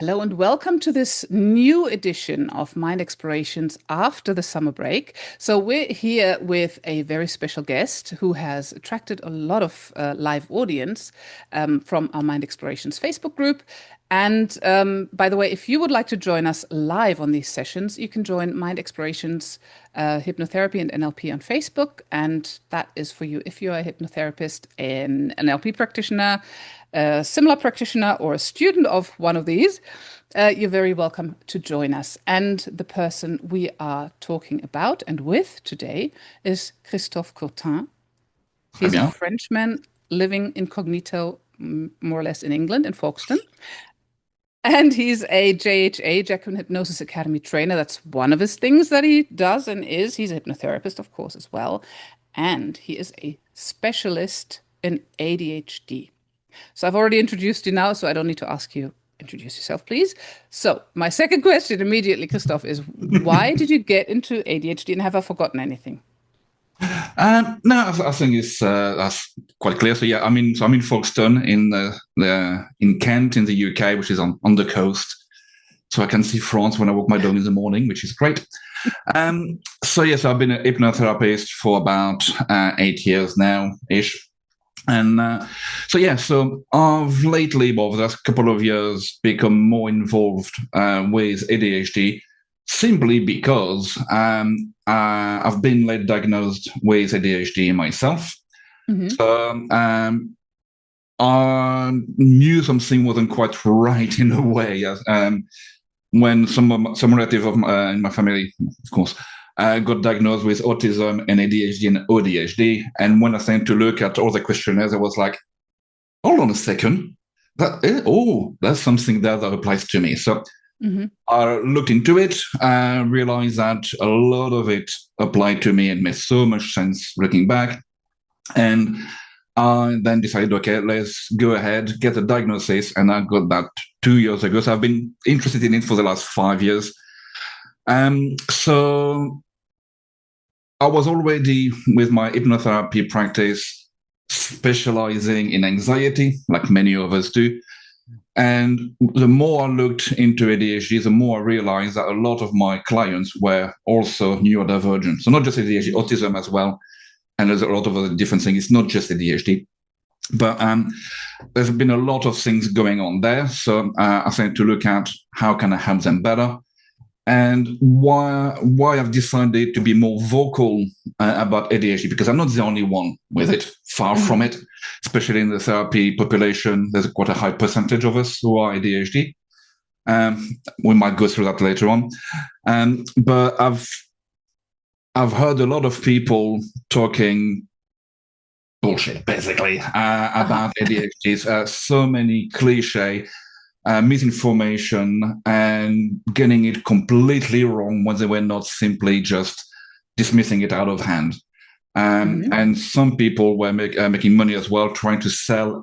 Hello and welcome to this new edition of Mind Explorations after the summer break. So we're here with a very special guest who has attracted a lot of live audience from our Mind Explorations Facebook group. And by the way, if you would like to join us live on these sessions, you can join Mind Explorations Hypnotherapy and NLP on Facebook. And that is for you if you're a hypnotherapist, an NLP practitioner, a similar practitioner, or a student of one of these. You're very welcome to join us. And the person we are talking about and with today is Christophe Courtin. Très He's a bien. Frenchman living incognito, more or less in England, in Folkestone. And he's a JHA, Jacqueline Hypnosis Academy trainer. That's one of his things that he does and is. He's a hypnotherapist, of course, as well. And he is a specialist in ADHD. So I've already introduced you now, so I don't need to ask you. Introduce yourself, please. So my second question immediately, Christoph, is why did you get into ADHD and have I forgotten anything? No, I think that's quite clear. So yeah, I'm in Folkestone in Kent in the UK, which is on the coast. So I can see France when I walk my dog in the morning, which is great. So yes, I've been a hypnotherapist for about 8 years now ish. And so I've lately, over the last couple of years, become more involved with ADHD simply because I've been late diagnosed with ADHD myself. Hmm. So I knew something wasn't quite right in a way. When some relative in my family, of course, got diagnosed with autism and ADHD and ODHD. And when I started to look at all the questionnaires, I was like, hold on a second. That's something that applies to me. So Hmm. I looked into it, realized that a lot of it applied to me and made so much sense looking back. And I then decided, okay, let's go ahead, get a diagnosis. And I got that 2 years ago. So I've been interested in it for the last 5 years. So I was already with my hypnotherapy practice specializing in anxiety, like many of us do. And the more I looked into ADHD, the more I realized that a lot of my clients were also neurodivergent. So not just ADHD, autism as well. And there's a lot of other different things. It's not just ADHD. But there's been a lot of things going on there. So I started to look at how can I help them better and why I've decided to be more vocal about ADHD, because I'm not the only one with it, far from Hmm. it, especially in the therapy population. There's quite a high percentage of us who are ADHD. We might go through that later on. But I've heard a lot of people talking bullshit, basically, Uh-huh. about ADHD. So many cliche misinformation and getting it completely wrong when they were not simply just dismissing it out of hand. Hmm. And some people were making money as well, trying to sell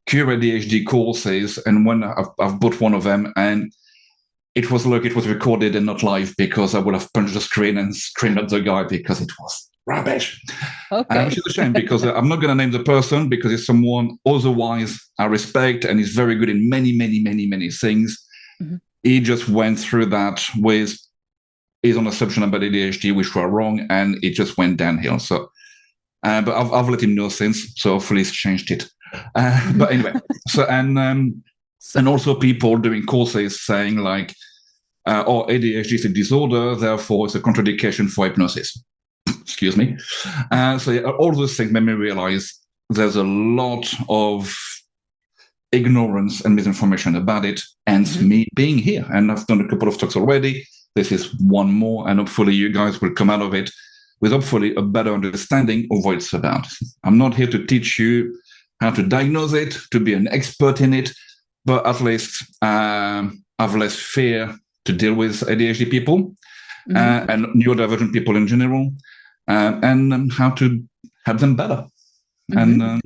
cure ADHD courses. And when I've bought one of them, and it was recorded and not live, because I would have punched the screen and screamed at the guy because it was rubbish. Which Okay. is a shame, because I'm not going to name the person, because it's someone otherwise I respect and is very good in many, many, many, many things. Hmm. He just went through that with his own assumption about ADHD, which were wrong, and it just went downhill. So, but I've let him know since, so hopefully he's changed it. But Hmm. anyway, so So, and also people doing courses saying like, "Oh, ADHD is a disorder, therefore it's a contraindication for hypnosis." Excuse me. So yeah, all those things made me realize there's a lot of ignorance and misinformation about it, and mhm. me being here. And I've done a couple of talks already. This is one more, and hopefully you guys will come out of it with hopefully a better understanding of what it's about. I'm not here to teach you how to diagnose it, to be an expert in it, but at least have less fear to deal with ADHD people Mhm. and neurodivergent people in general, and how to help them better. And Mhm.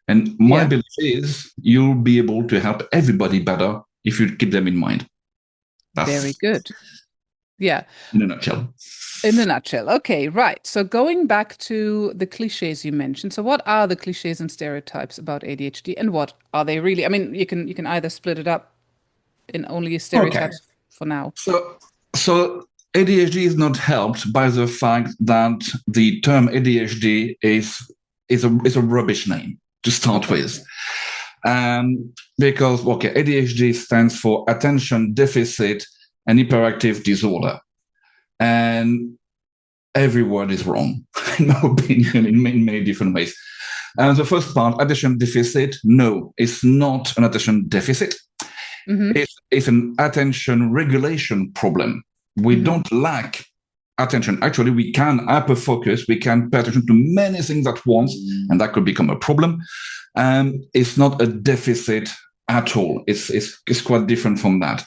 and my Yeah, belief is you'll be able to help everybody better if you keep them in mind. very That's good. Yeah, in a nutshell. in a nutshell. Okay, right. So going back to the cliches you mentioned. So what are the cliches and stereotypes about ADHD and what are they really? I mean, you can either split it up. in only Okay. stereotypes for now. So ADHD is not helped by the fact that the term ADHD is a rubbish name to start Okay. with. Because ADHD stands for attention deficit and hyperactive disorder. And every word is wrong, in my opinion, in many different ways. And the first part, attention deficit, no, it's not an attention deficit. Mm-hmm. It's an attention regulation problem. We Mm-hmm. don't lack attention. Actually, we can hyperfocus, we can pay attention to many things at once, and that could become a problem. It's not a deficit at all. It's quite different from that.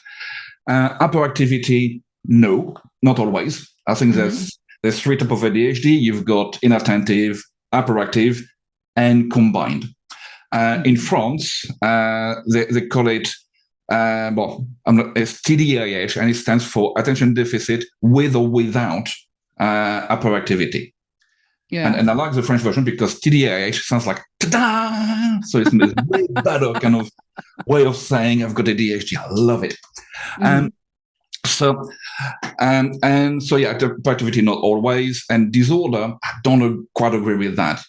Hyperactivity, no, not always. I think there's three types of ADHD. You've got inattentive, hyperactive, and combined. In France, they call it it's TDAH, and it stands for attention deficit with or without hyperactivity. Yeah. And I like the French version because TDAH sounds like ta-da! So it's a way better kind of way of saying I've got ADHD. I love it. So hyperactivity not always, and disorder, I don't quite agree with that.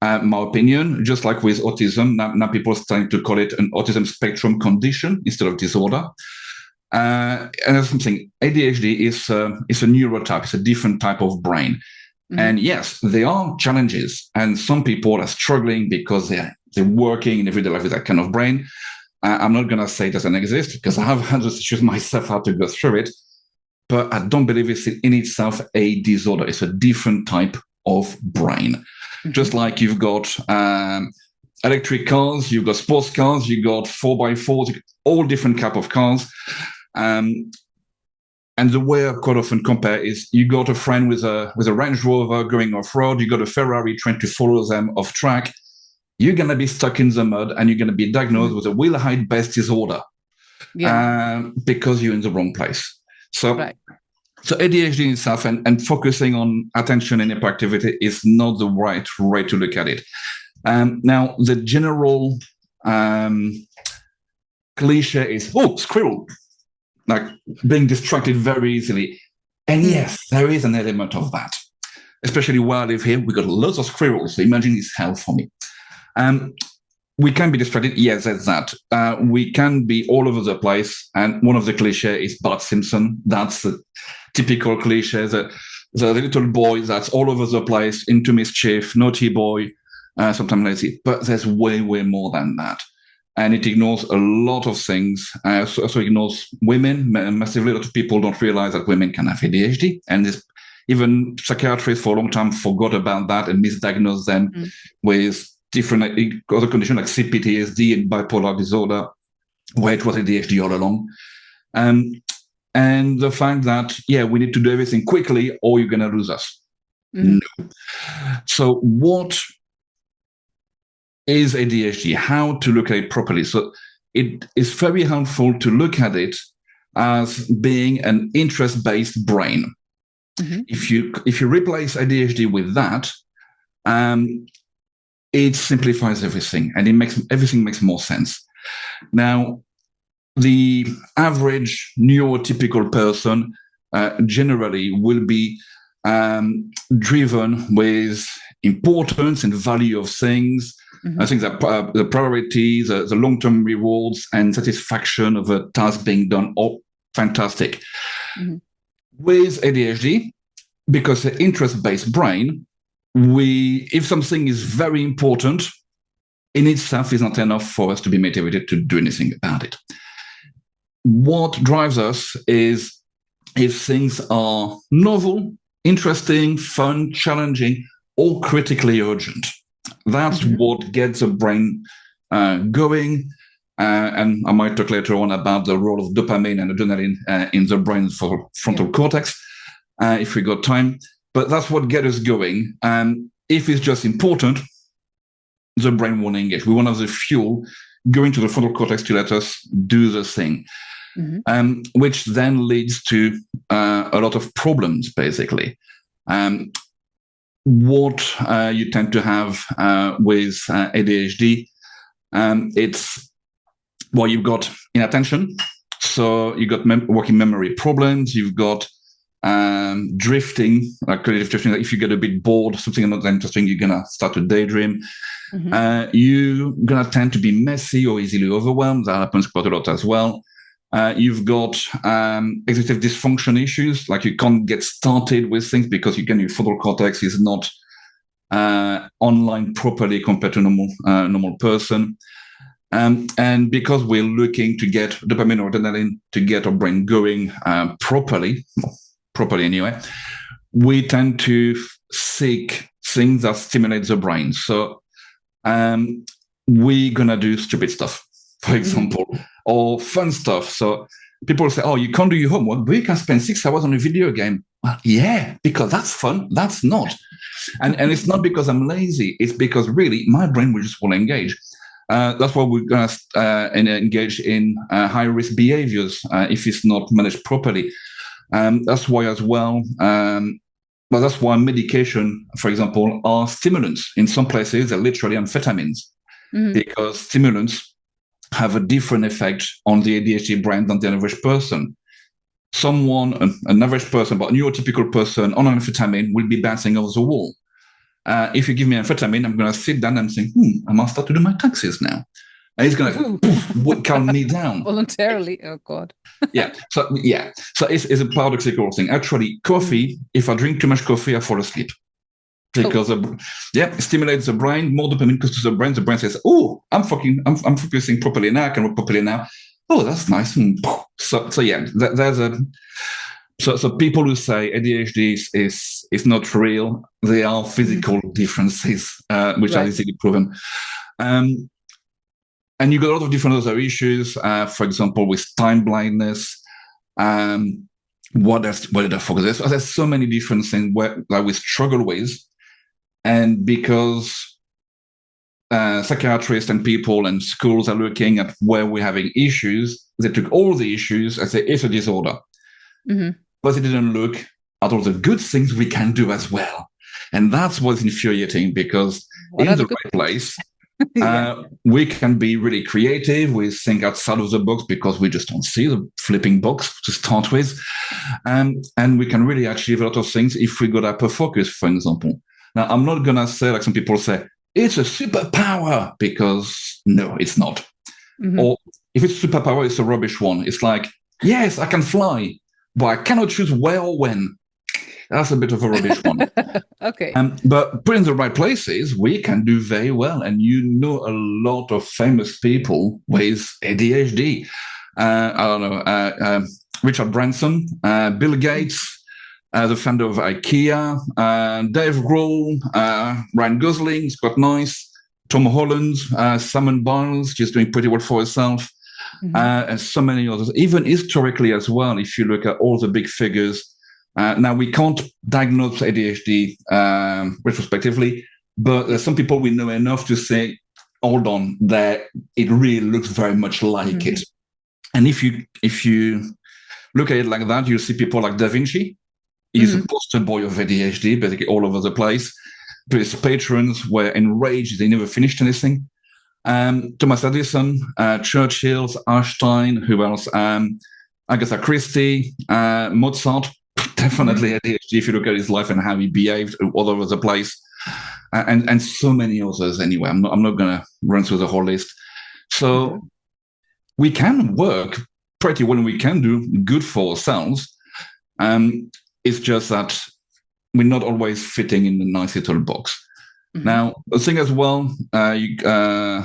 My opinion, just like with autism, now people are starting to call it an autism spectrum condition instead of disorder. And there's something, ADHD is a neurotype, it's a different type of brain. And yes, there are challenges, and some people are struggling because they're working in everyday life with that kind of brain. I'm not going to say it doesn't exist because I have had those issues myself, how to go through it, but I don't believe it's in itself a disorder. It's a different type of brain. Just like you've got electric cars, you've got sports cars, you've got 4x4s, all different type of cars. And the way I quite often compare is you got a friend with a Range Rover going off-road, you got a Ferrari trying to follow them off track. You're going to be stuck in the mud and you're going to be diagnosed with a wheel height best disorder because you're in the wrong place. So ADHD itself and focusing on attention and hyperactivity is not the right way to look at it. Now, the general cliche is, squirrel, like being distracted very easily. And yes, there is an element of that. Especially where I live here, we got lots of squirrels. So imagine it's hell for me. We can be distracted. Yes, that's that. We can be all over the place. And one of the cliches is Bart Simpson. That's the typical cliche. The little boy that's all over the place, into mischief, naughty boy, sometimes lazy. But there's way, way more than that. And it ignores a lot of things. So ignores women massively. A lot of people don't realize that women can have ADHD. And even psychiatrists for a long time forgot about that and misdiagnosed them with different other conditions like CPTSD and bipolar disorder, where it was ADHD all along. And the fact that, we need to do everything quickly or you're going to lose us. No. So what is ADHD? How to look at it properly? So it is very helpful to look at it as being an interest-based brain. If you replace ADHD with that, it simplifies everything and everything makes more sense. Now, the average neurotypical person generally will be driven with importance and value of things. I think that the priorities, the long-term rewards and satisfaction of a task being done are fantastic. With ADHD, because the interest-based brain, if something is very important, in itself is not enough for us to be motivated to do anything about it. What drives us is if things are novel, interesting, fun, challenging, or critically urgent. That's what gets the brain going. And I might talk later on about the role of dopamine and adrenaline in the brain for frontal cortex, if we got time. But that's what gets us going. And if it's just important, the brain won't engage. We want to have the fuel going to the frontal cortex to let us do the thing, which then leads to a lot of problems, basically. What you tend to have with ADHD, you've got inattention, So you got working memory problems. You've got drifting, like creative drifting. Like if you get a bit bored, something not interesting, you're gonna start to daydream. You're gonna tend to be messy or easily overwhelmed. That happens quite a lot as well. You've got executive dysfunction issues, like you can't get started with things because your frontal cortex is not online properly compared to normal person. And because we're looking to get dopamine or adrenaline to get our brain going properly anyway, we tend to seek things that stimulate the brain. So we're gonna do stupid stuff, for example, or fun stuff. So people say, "Oh, you can't do your homework, but you can spend 6 hours on a video game." Well, yeah, because that's fun. That's not, and it's not because I'm lazy. It's because really my brain will just engage. That's why we're going to engage in high-risk behaviors if it's not managed properly. That's why as well, but that's why medication, for example, are stimulants. In some places, they're literally amphetamines because stimulants have a different effect on the ADHD brain than the average person. An average person, but a neurotypical person on amphetamine will be bouncing off the wall. If you give me amphetamine, I'm going to sit down and think, I must start to do my taxes now. And it's going to calm me down. Voluntarily, oh God. So it's a paradoxical thing. Actually, coffee, if I drink too much coffee, I fall asleep. Because it stimulates the brain, more dopamine goes to the brain says, "Oh, I'm focusing properly now, I can work properly now. Oh, that's nice." There's a... So people who say ADHD is not real, they are physical differences, which are easily proven. And you got a lot of different other issues, for example, with time blindness. What did I focus? There's so many different things that we struggle with. And because psychiatrists and people and schools are looking at where we're having issues, they took all the issues and say it's a disorder. But they didn't look at all the good things we can do as well. And that's what's infuriating, because in the right place, we can be really creative. We think outside of the box because we just don't see the flipping box to start with. And we can really achieve a lot of things if we got hyper-focus, for example. Now, I'm not going to say, like some people say, it's a superpower, because no, it's not. Or if it's a superpower, it's a rubbish one. It's like, yes, I can fly, but I cannot choose where or when. That's a bit of a rubbish one. Okay. But put in the right places, we can do very well. And you know a lot of famous people with ADHD. I don't know, Richard Branson, Bill Gates, the founder of IKEA, Dave Grohl, Ryan Gosling, is quite nice, Tom Holland, Simone Biles, she's doing pretty well for herself, and so many others. Even historically as well, if you look at all the big figures. Now, we can't diagnose ADHD retrospectively, but there's some people we know enough to say, hold on, that it really looks very much like it. And if you look at it like that, you'll see people like Da Vinci. He's a poster boy of ADHD, basically all over the place. But his patrons were enraged. They never finished anything. Thomas Edison, Churchill, Einstein, who else? Agatha Christie, Mozart. Definitely ADHD if you look at his life and how he behaved all over the place, and so many others. Anyway, I'm not going to run through the whole list. So we can work pretty well, and we can do good for ourselves. It's just that we're not always fitting in the nice little box. Now, the thing as well, I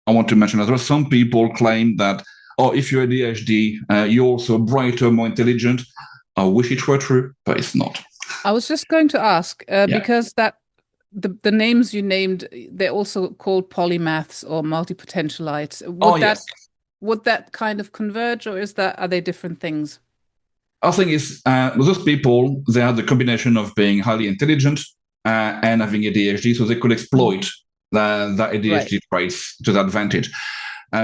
want to mention as well, some people claim that, if you're ADHD, you're also brighter, more intelligent. I wish it were true, but it's not. I was just going to ask, because the names you named, they're also called polymaths or multipotentialites. Would that kind of converge, or are they different things? I think it's those people, they have the combination of being highly intelligent and having ADHD, so they could exploit the ADHD traits to their advantage.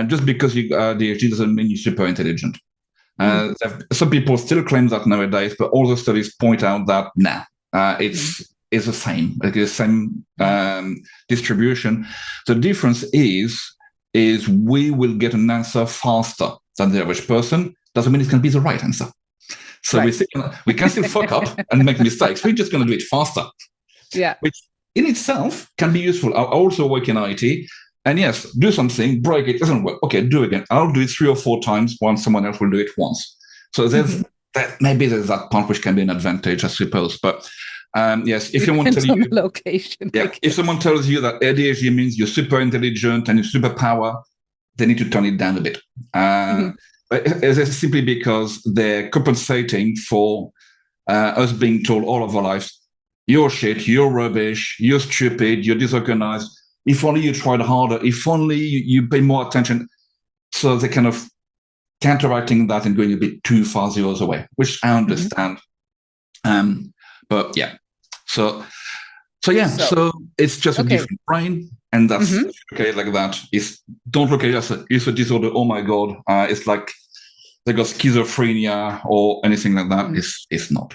Just because you ADHD doesn't mean you're super intelligent. Some people still claim that nowadays, but all the studies point out that it's the same, like the same distribution. The difference is we will get an answer faster. than the average person, doesn't mean it's going to be the right answer. So Right. we can still fuck up and make mistakes. We're just going to do it faster. Yeah. Which in itself can be useful. I also work in IT. And yes, do something, break it, doesn't work. Okay, do it again. I'll do it 3 or 4 times once someone else will do it once. So there's maybe there's that part which can be an advantage, I suppose. But yes, if someone tells you, location, if someone tells you that ADHD means you're super intelligent and you're superpower, they need to turn it down a bit. But it's simply because they're compensating for us being told all of our lives, you're shit, you're rubbish, you're stupid, you're disorganized. If only you tried harder, if only you pay more attention. So they're kind of counteracting that and going a bit too far the other way, which I understand. But yeah, so it's just a different brain, and that's okay like that. Don't look at it as a disorder. Oh my god, it's like they got schizophrenia or anything like that. It's not.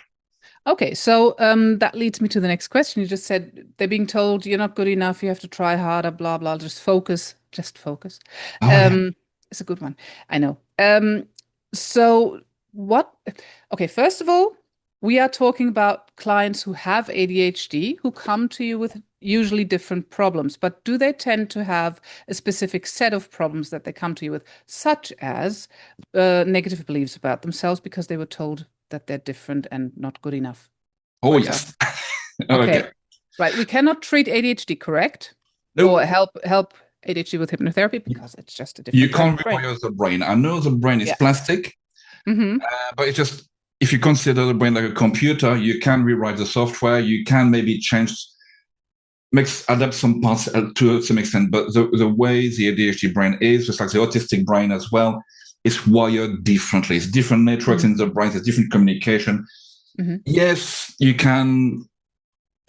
Okay, so that leads me to the next question. You just said they're being told you're not good enough, you have to try harder, blah blah. Just focus. It's a good one. I know. So what? Okay, first of all, we are talking about clients who have ADHD who come to you with usually different problems, but do they tend to have a specific set of problems that they come to you with, such as negative beliefs about themselves because they were told that they're different and not good enough? Oh, yes. Okay. Right. We cannot treat ADHD, correct? Nope. Or help ADHD with hypnotherapy because it's just a different You can't rewire the brain. I know the brain is plastic, but it's just, if you consider the brain like a computer, you can rewrite the software. You can maybe adapt some parts to some extent. But the way the ADHD brain is, just like the autistic brain as well, it's wired differently. It's different networks in the brain. There's different communication. Yes, you can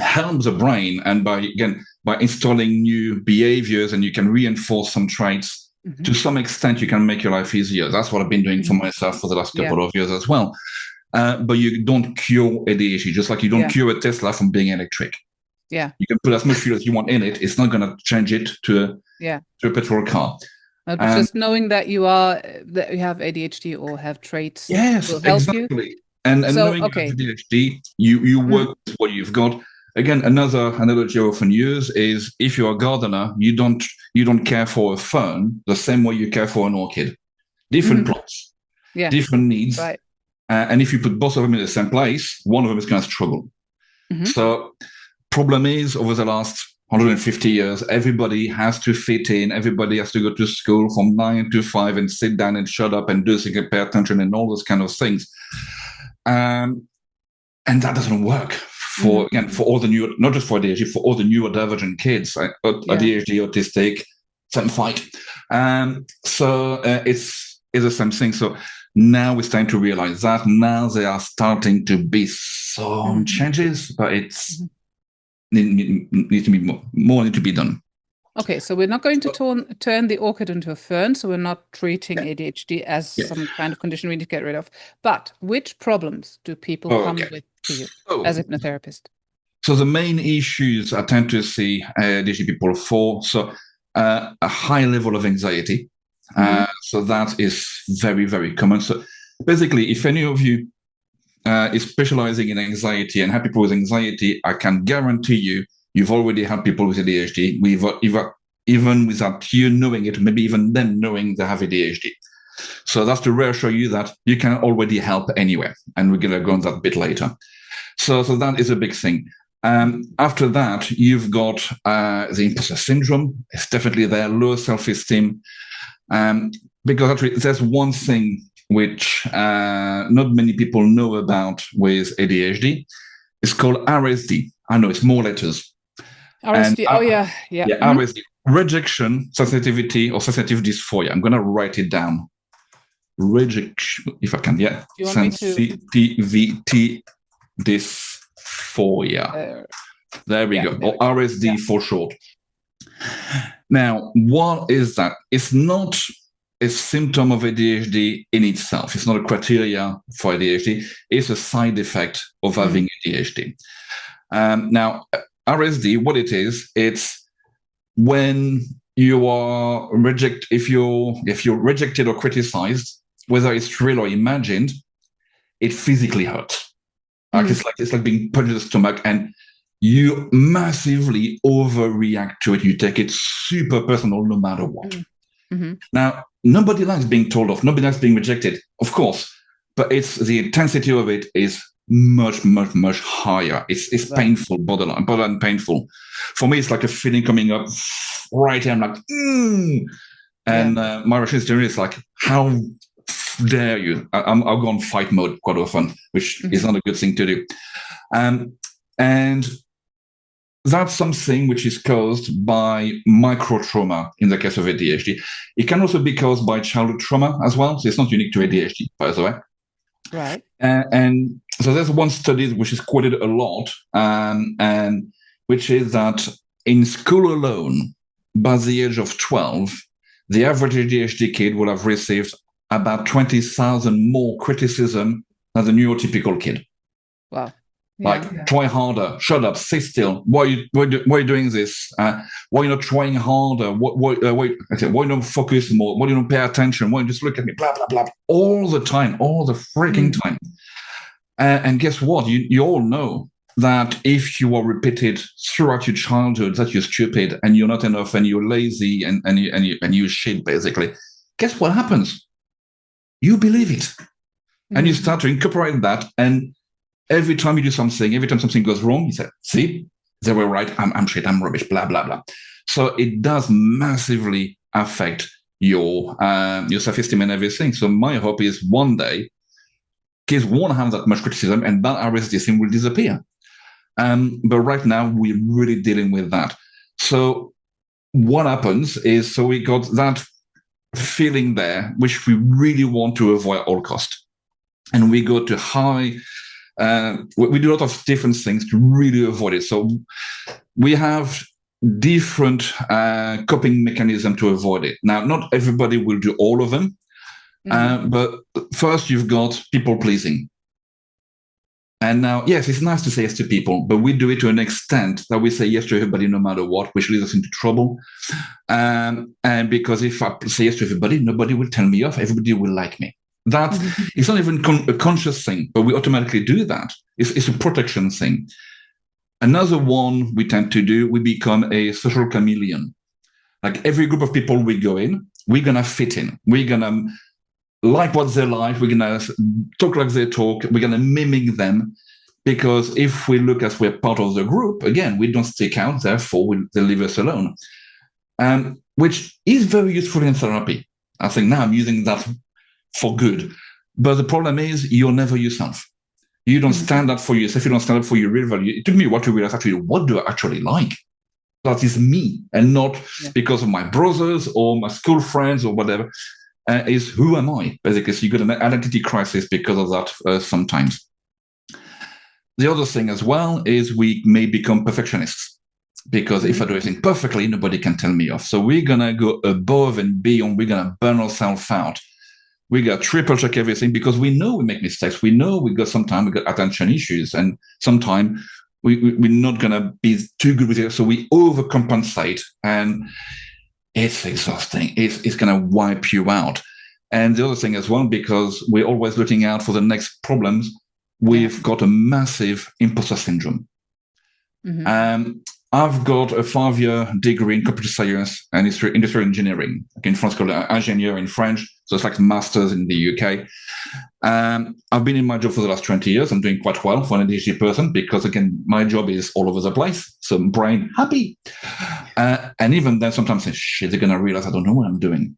help the brain, and by installing new behaviors, and you can reinforce some traits. To some extent, you can make your life easier. That's what I've been doing for myself for the last couple of years as well. But you don't cure ADHD, just like you don't cure a Tesla from being electric. Yeah. You can put as much fuel as you want in it. It's not going to change it to a petrol car. But just knowing that you have ADHD or have traits will help you. And knowing you have ADHD, you work with what you've got. Again, another analogy I often use is, if you're a gardener, you don't care for a fern the same way you care for an orchid. Different plants, different needs. Right. And if you put both of them in the same place, one of them is going to struggle. So problem is, over the last 150 years, everybody has to fit in. Everybody has to go to school from 9 to 5 and sit down and shut up and do things and pay attention and all those kind of things. And that doesn't work for all the new, not just for ADHD, for all the neurodivergent kids, ADHD, autistic, same fight. So it's the same thing. So now we're starting to realize that. Now there are starting to be some changes, but it's need to be more need to be done. Okay, so we're not going to turn the orchid into a fern, so we're not treating ADHD as some kind of condition we need to get rid of. But which problems do people come with to you as a hypnotherapist? So the main issues I tend to see ADHD people for, a high level of anxiety. So that is very, very common. So basically, if any of you is specializing in anxiety and have people with anxiety, I can guarantee you've already had people with ADHD, even without you knowing it, maybe even them knowing they have ADHD. So that's to reassure you that you can already help anywhere. And we're going to go on that a bit later. So that is a big thing. After that, you've got the imposter syndrome. It's definitely there, low self-esteem. Because actually, there's one thing which not many people know about with ADHD. It's called RSD. I know it's more letters. RSD, RSD, Rejection Sensitivity or Sensitivity Dysphoria. I'm going to write it down. Rejection, if I can, Sensitivity Dysphoria. There we go, or RSD for short. Now, what is that? It's not a symptom of ADHD in itself. It's not a criteria for ADHD. It's a side effect of having ADHD. Now, RSD, what it is, it's when you are if you're rejected or criticized whether it's real or imagined, it physically hurts. Like it's like being punched in the stomach, and you massively overreact to it. You take it super personal, no matter what. Mm-hmm. Now, nobody likes being told off. Nobody likes being rejected, of course, but it's the intensity of it is much, much, much higher. It's painful, borderline painful. For me, it's like a feeling coming up right here. I'm like, and my reaction is like, how dare you? I'll go on fight mode quite often, which is not a good thing to do. And that's something which is caused by micro trauma in the case of ADHD. It can also be caused by childhood trauma as well. So it's not unique to ADHD, by the way. Right. And so there's one study which is quoted a lot, and which is that in school alone, by the age of 12, the average ADHD kid will have received about 20,000 more criticism than the neurotypical kid. Wow. Try harder, shut up, sit still. Why are you doing this? Why are you not trying harder? Why you don't focus more? Why you don't pay attention? Why you just look at me? Blah, blah, blah. All the time, all the freaking time. And guess what? You all know that if you are repeated throughout your childhood that you're stupid and you're not enough and you're lazy and you shit, basically, guess what happens? You believe it. And you start to incorporate that, and every time you do something, every time something goes wrong, you say, see, they were right, I'm shit, I'm rubbish, blah, blah, blah. So it does massively affect your self-esteem and everything. So my hope is one day, kids won't have that much criticism and that RSDism will disappear. But right now, we're really dealing with that. So what happens is, so we got that feeling there, which we really want to avoid at all costs. And we go to high... we do a lot of different things to really avoid it. So we have different coping mechanisms to avoid it. Now, not everybody will do all of them, but first you've got people pleasing. And now, yes, it's nice to say yes to people, but we do it to an extent that we say yes to everybody no matter what, which leads us into trouble. And because if I say yes to everybody, nobody will tell me off. Everybody will like me. That it's not even a conscious thing, but we automatically do that. It's a protection thing. Another one we tend to do, we become a social chameleon. Like every group of people we go in, we're going to fit in. We're going to like what they like. We're going to talk like they talk. We're going to mimic them. Because if we look as we're part of the group, again, we don't stick out, therefore they leave us alone. Which is very useful in therapy. I think now I'm using that for good. But the problem is you're never yourself. You don't stand up for yourself. You don't stand up for your real value. It took me a while to realize actually, what do I actually like? That is me, and not because of my brothers or my school friends or whatever. Is who am I? Basically, so you get an identity crisis because of that sometimes. The other thing as well is we may become perfectionists. Because if I do everything perfectly, nobody can tell me off. So we're going to go above and beyond. We're going to burn ourselves out. We got triple check everything because we know we make mistakes. We know sometimes we got attention issues, and sometimes we're not going to be too good with it. So we overcompensate, and it's exhausting. It's going to wipe you out. And the other thing as well, because we're always looking out for the next problems, we've got a massive imposter syndrome. I've got a 5-year degree in computer science and industrial engineering. In France, called ingénieur in French. So it's like master's in the UK. I've been in my job for the last 20 years. I'm doing quite well for an ADHD person because, again, my job is all over the place. So I'm brain happy. And even then, sometimes I say, shit, they're going to realize I don't know what I'm doing.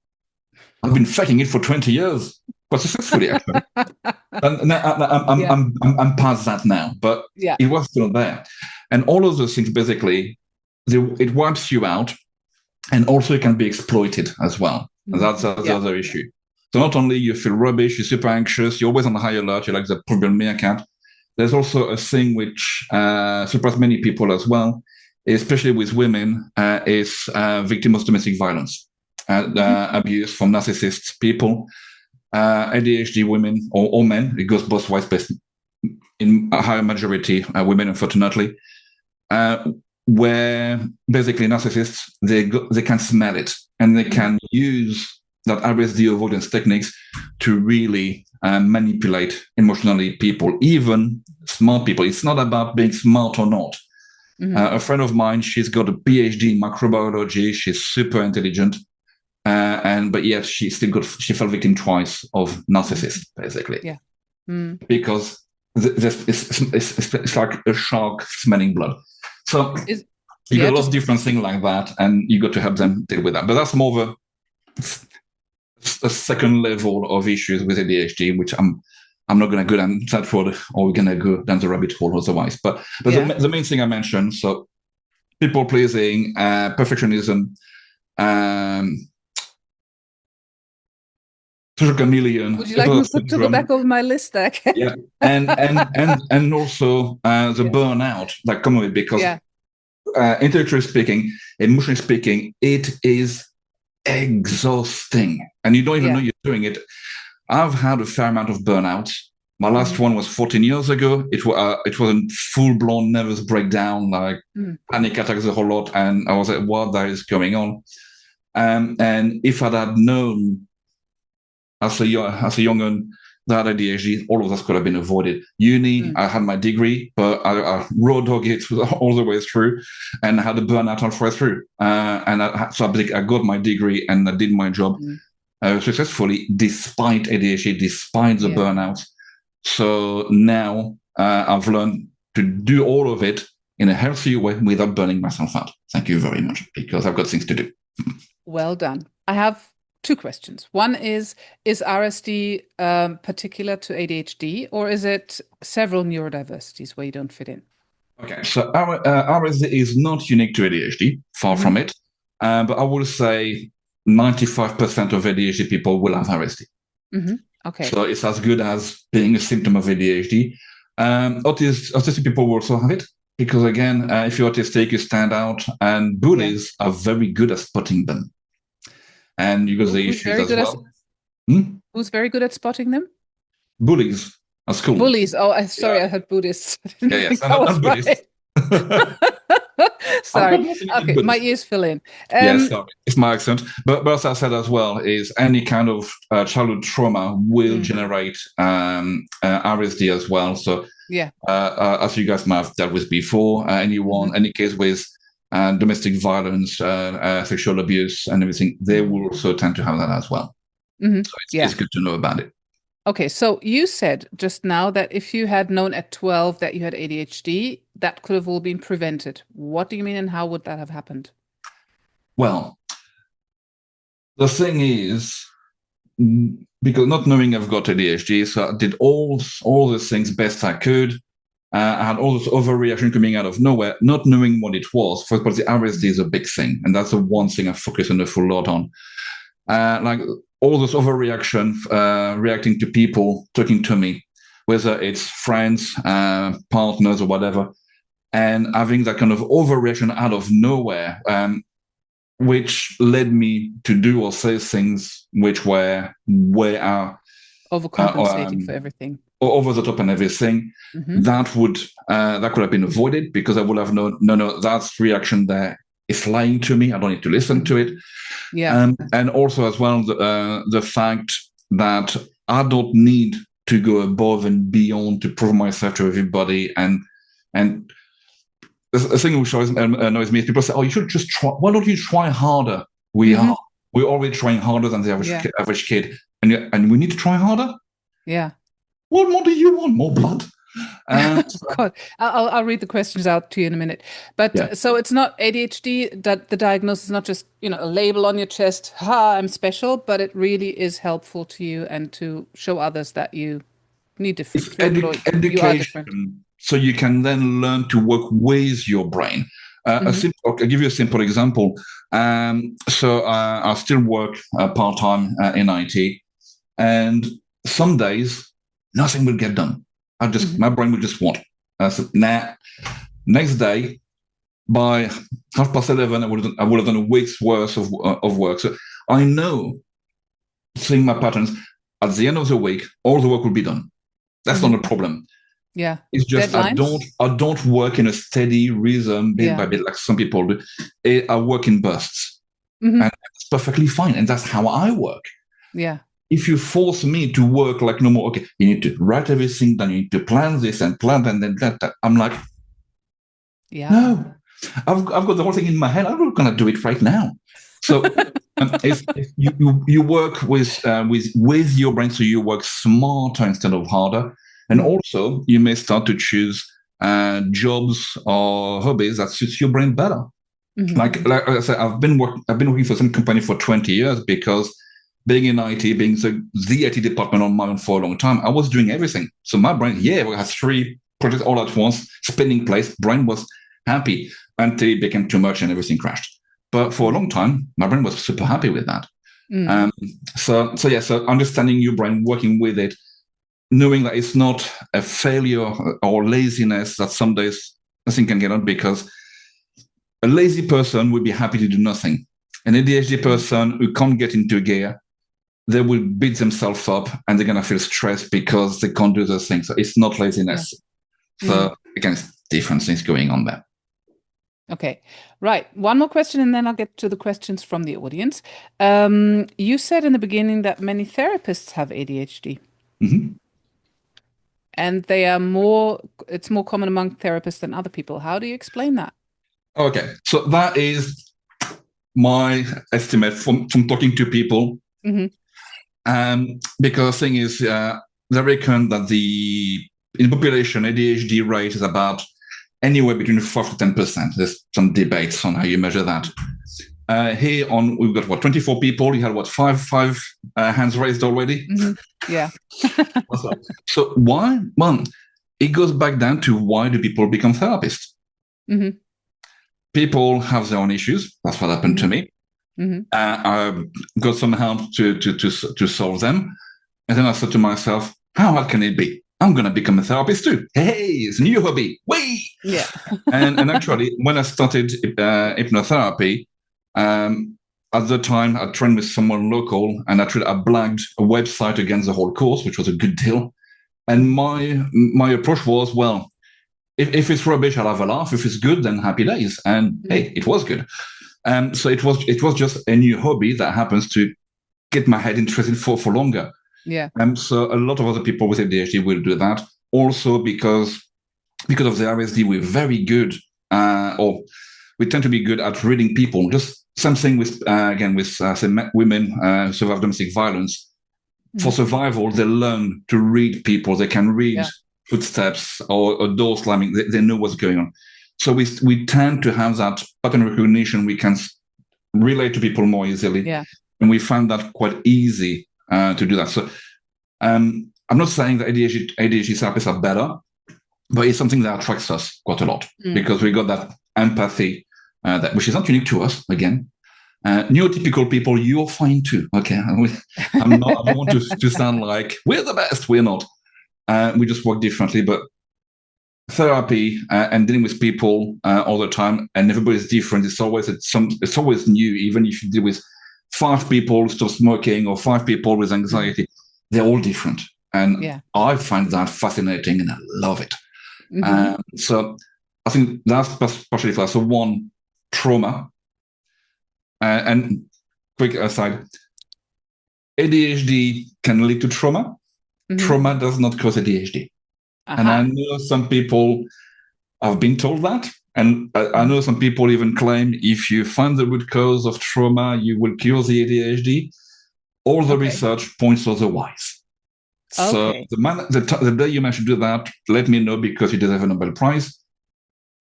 I've been faking it for 20 years. Quite successfully, actually. And I'm past that now, but it was still there. And all of those things, basically, it wipes you out, and also it can be exploited as well. And that's the other issue. So not only you feel rubbish, you're super anxious, you're always on high alert, you're like the proverbial meerkat. There's also a thing which surprised many people as well, especially with women, is victim of domestic violence, abuse from narcissist people. ADHD women or men, it goes both ways, but in a higher majority women, unfortunately, where basically narcissists, they can smell it, and they can use that ADHD avoidance techniques to really manipulate emotionally people, even smart people. It's not about being smart or not. A friend of mine, she's got a PhD in microbiology. She's super intelligent, but yet she fell victim twice of narcissists, basically. Yeah. Because it's like a shark smelling blood. So you got a lot of different things like that, and you got to help them deal with that. But that's more of a second level of issues with ADHD, which I'm not going to go down that road, or we're going to go down the rabbit hole otherwise. But the main thing I mentioned, so people pleasing, perfectionism, social chameleon. Would you like me to go back over my list there? Yeah, and also the burnout that come with it, because intellectually speaking, emotionally speaking, it is exhausting, and you don't even know you're doing it. I've had a fair amount of burnout. My last one was 14 years ago. It was a full-blown nervous breakdown, like panic attacks a whole lot, and I was like, what that is going on? And if I'd had known as a young that ADHD, all of that could have been avoided. Uni, I had my degree, but I raw dog it all the way through, and I had a burnout halfway through. So I got my degree and I did my job successfully, despite ADHD, despite the burnout. So now I've learned to do all of it in a healthy way without burning myself out. Thank you very much, because I've got things to do. Well done. I have two questions. One is RSD particular to ADHD, or is it several neurodiversities where you don't fit in? Okay, so RSD is not unique to ADHD, far from it. But I will say 95% of ADHD people will have RSD. Okay. So it's as good as being a symptom of ADHD. Autistic people will also have it, because again, if you're autistic, you stand out, and bullies are very good at spotting them. And you got the issues as well. Who's very good at spotting them? Bullies at school. Bullies. Oh, sorry, I heard Buddhists. Not Buddhists. Sorry. Okay, my ears fill in. Sorry, it's my accent. But as I said as well, is any kind of childhood trauma will generate RSD as well. So as you guys might have dealt with before, any case with domestic violence, sexual abuse, and everything, they will also tend to have that as well. So it's good to know about it. Okay, so you said just now that if you had known at 12 that you had ADHD, that could have all been prevented. What do you mean, and how would that have happened? Well, the thing is, because not knowing I've got ADHD, so I did all the things best I could. I had all this overreaction coming out of nowhere, not knowing what it was. First of all, the RSD is a big thing, and that's the one thing I focus on a full lot on. Like all this overreaction, reacting to people talking to me, whether it's friends, partners, or whatever, and having that kind of overreaction out of nowhere, which led me to do or say things which were overcompensating for everything, or over the top and everything. That could have been avoided, because I would have known, no, that's reaction there. It's lying to me. I don't need to listen to it. And also as well, the fact that I don't need to go above and beyond to prove myself to everybody. And the thing which always annoys me is people say, "Oh, you should just try. Why don't you try harder?" We're already trying harder than the average kid, and we need to try harder. Yeah. What more do you want? More blood? God, I'll read the questions out to you in a minute. But so it's not ADHD, that the diagnosis is not just, a label on your chest, I'm special, but it really is helpful to you and to show others that you need different. Education, you are different. So you can then learn to work with your brain. I'll give you a simple example. So I still work part-time in IT, and some days nothing will get done. My brain will just want. So next day, by 11:30, I would have done a week's worth of work. So I know, seeing my patterns, at the end of the week, all the work will be done. That's not a problem. Yeah. It's just I don't work in a steady rhythm, bit by bit, like some people do. I work in bursts. And that's perfectly fine. And that's how I work. Yeah. If you force me to work like no more, okay, you need to write everything, then you need to plan this and plan and then that. I'm like, Yeah. no, I've got the whole thing in my head. I'm not going to do it right now. So if you work with your brain, so you work smarter instead of harder, and also you may start to choose jobs or hobbies that suits your brain better. Like I said, I've been working for some company for 20 years because being in IT, being the IT department on my own for a long time, I was doing everything. So my brain, we had 3 projects all at once, spinning place. Brain was happy until it became too much and everything crashed. But for a long time, my brain was super happy with that. So understanding your brain, working with it, knowing that it's not a failure or laziness that some days nothing can get on, because a lazy person would be happy to do nothing. An ADHD person who can't get into gear, they will beat themselves up and they're going to feel stressed because they can't do those things. So it's not laziness. So again, it's different things going on there. Okay, right. One more question and then I'll get to the questions from the audience. You said in the beginning that many therapists have ADHD. And it's more common among therapists than other people. How do you explain that? Okay, so that is my estimate from talking to people. Because the thing is, they reckon that in the population, ADHD rate is about anywhere between 5 to 10%. There's some debates on how you measure that. Here we've got 24 people. You had five hands raised already. Yeah. So why? Well, it goes back down to why do people become therapists? People have their own issues. That's what happened to me. I got some help to solve them, and then I thought to myself, how hard can it be? I'm going to become a therapist too. Hey, it's a new hobby. Wait. Yeah. and actually, when I started hypnotherapy, at the time I trained with someone local, and I blagged a website against the whole course, which was a good deal. And my approach was, well, if it's rubbish, I'll have a laugh. If it's good, then happy days. And hey, it was good. So it was just a new hobby that happens to get my head interested for longer. Yeah. So a lot of other people with ADHD will do that. Also because of the RSD, we're very good, or we tend to be good at reading people. Just something with women who survive domestic violence. For survival, they learn to read people. They can read footsteps or a door slamming. They know what's going on. So we tend to have that pattern recognition. We can relate to people more easily. Yeah. And we find that quite easy to do that. So I'm not saying that ADHD therapists are better, but it's something that attracts us quite a lot because we got that empathy, which is not unique to us, again. Neurotypical people, you're fine too. Okay. I don't want to sound like we're the best. We're not. We just work differently. But therapy and dealing with people all the time, and everybody's different. It's always new. Even if you deal with 5 people who stop smoking or 5 people with anxiety, they're all different. And I find that fascinating and I love it. So I think that's partially for us. So one, trauma. And quick aside, ADHD can lead to trauma. Trauma does not cause ADHD. And I know some people have been told that. And I know some people even claim if you find the root cause of trauma, you will cure the ADHD. All the research points otherwise. So the day you manage to do that, let me know, because you deserve a Nobel Prize.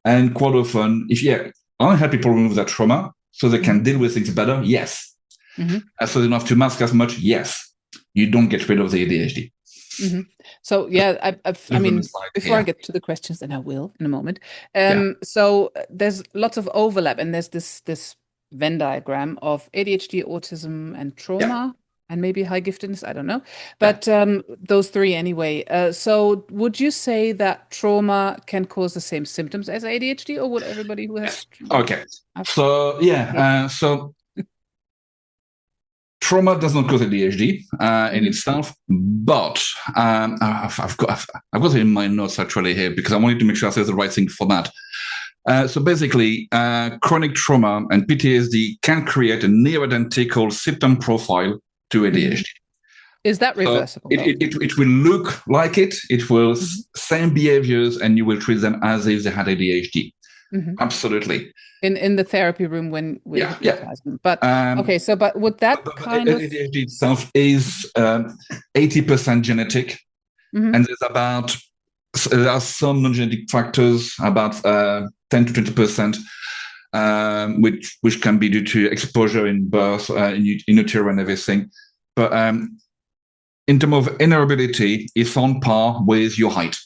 And quite often, I help people remove that trauma so they can deal with things better. Yes. So they don't have to mask as much. Yes. You don't get rid of the ADHD. So I mean, before I get to the questions, and I will in a moment. So there's lots of overlap, and there's this Venn diagram of ADHD, autism, and trauma, and maybe high giftedness. I don't know, but those 3 anyway. So would you say that trauma can cause the same symptoms as ADHD, or would everybody who has okay? So so trauma does not cause ADHD in itself, but I've got it in my notes actually here because I wanted to make sure I say the right thing for that. So basically, chronic trauma and PTSD can create a near identical symptom profile to ADHD. Is that So reversible? it will look like it. It will same behaviors, and you will treat them as if they had ADHD. Absolutely. In the therapy room when we hypnotize them. But okay, so but would that kind of ADHD itself is 80% genetic, and there are some non-genetic factors, about 10 to 20%, which can be due to exposure in birth, in utero and everything. But in terms of inheritability, it's on par with your height,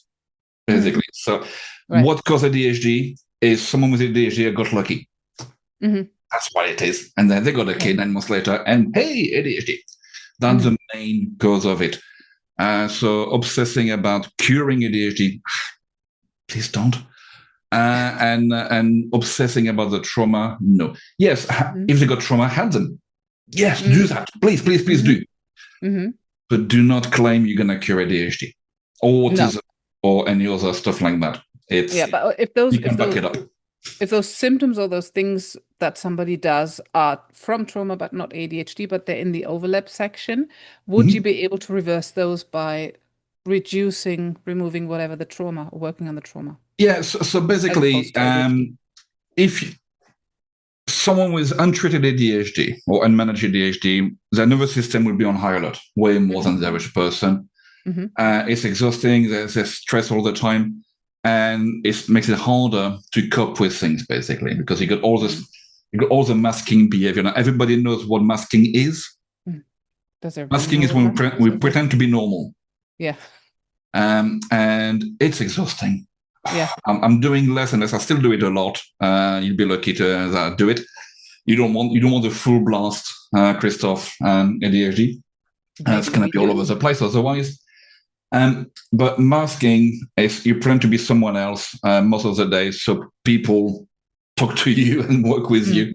basically. So what causes ADHD is someone with ADHD got lucky. That's why it is. And then they got a kid 9 months later, and hey, ADHD. That's the main cause of it. So obsessing about curing ADHD, please don't. And obsessing about the trauma, no. Yes, if they got trauma, help them. Yes, do that. Please do. But do not claim you're going to cure ADHD, autism, or any other stuff like that. But if those, you can back it up. If those symptoms or those things that somebody does are from trauma but not ADHD, but they're in the overlap section, would you be able to reverse those by removing whatever the trauma, or working on the trauma? Yeah, so basically, if someone with untreated ADHD or unmanaged ADHD, their nervous system will be on high alert, way more than the average person. It's exhausting, there's stress all the time, and it makes it harder to cope with things, basically, because you got all the masking behavior. Now, everybody knows what masking is. Masking is when we pretend to be normal. Yeah. And it's exhausting. Yeah. I'm doing less and less. I still do it a lot. You'll be lucky to do it. You don't want the full blast, Christophe, ADHD. It's going to be all over the place otherwise. But masking is you pretend to be someone else most of the day, so people talk to you and work with you.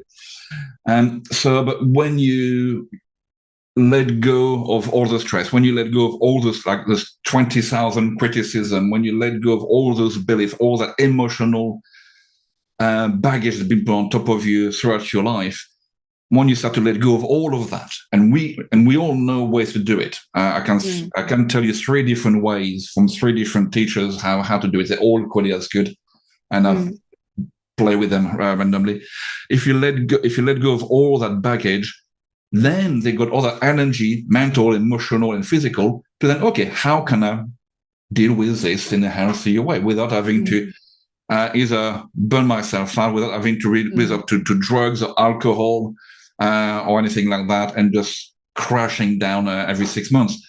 But when you let go of all the stress, when you let go of all this, like this 20,000 criticism, when you let go of all those beliefs, all that emotional baggage that's been put on top of you throughout your life, when you start to let go of all of that, and we all know ways to do it. I can tell you 3 different ways from 3 different teachers how to do it. They're all equally as good, and I play with them randomly. If you let go of all that baggage, then they got all that energy, mental, emotional, and physical, to then, okay, how can I deal with this in a healthier way without having to either burn myself out, without having to resort to drugs or alcohol or anything like that, and just crashing down every 6 months.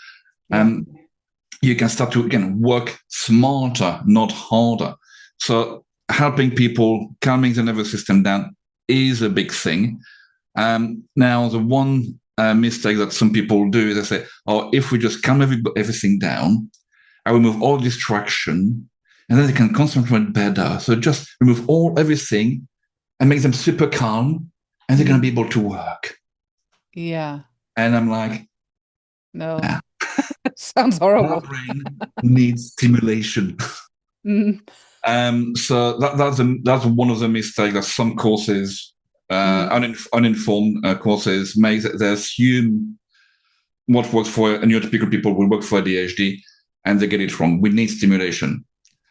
You can start to, again, work smarter, not harder. So helping people, calming the nervous system down is a big thing. Now, the one mistake that some people do is they say, oh, if we just calm everything down, I remove all distraction, and then they can concentrate better. So just remove everything and make them super calm, and they're going to be able to work. Yeah. And I'm like, no. Sounds horrible. Our brain needs stimulation. So that's one of the mistakes that some courses, uninformed courses, make. They assume what works for neurotypical people will work for ADHD, and they get it wrong. We need stimulation.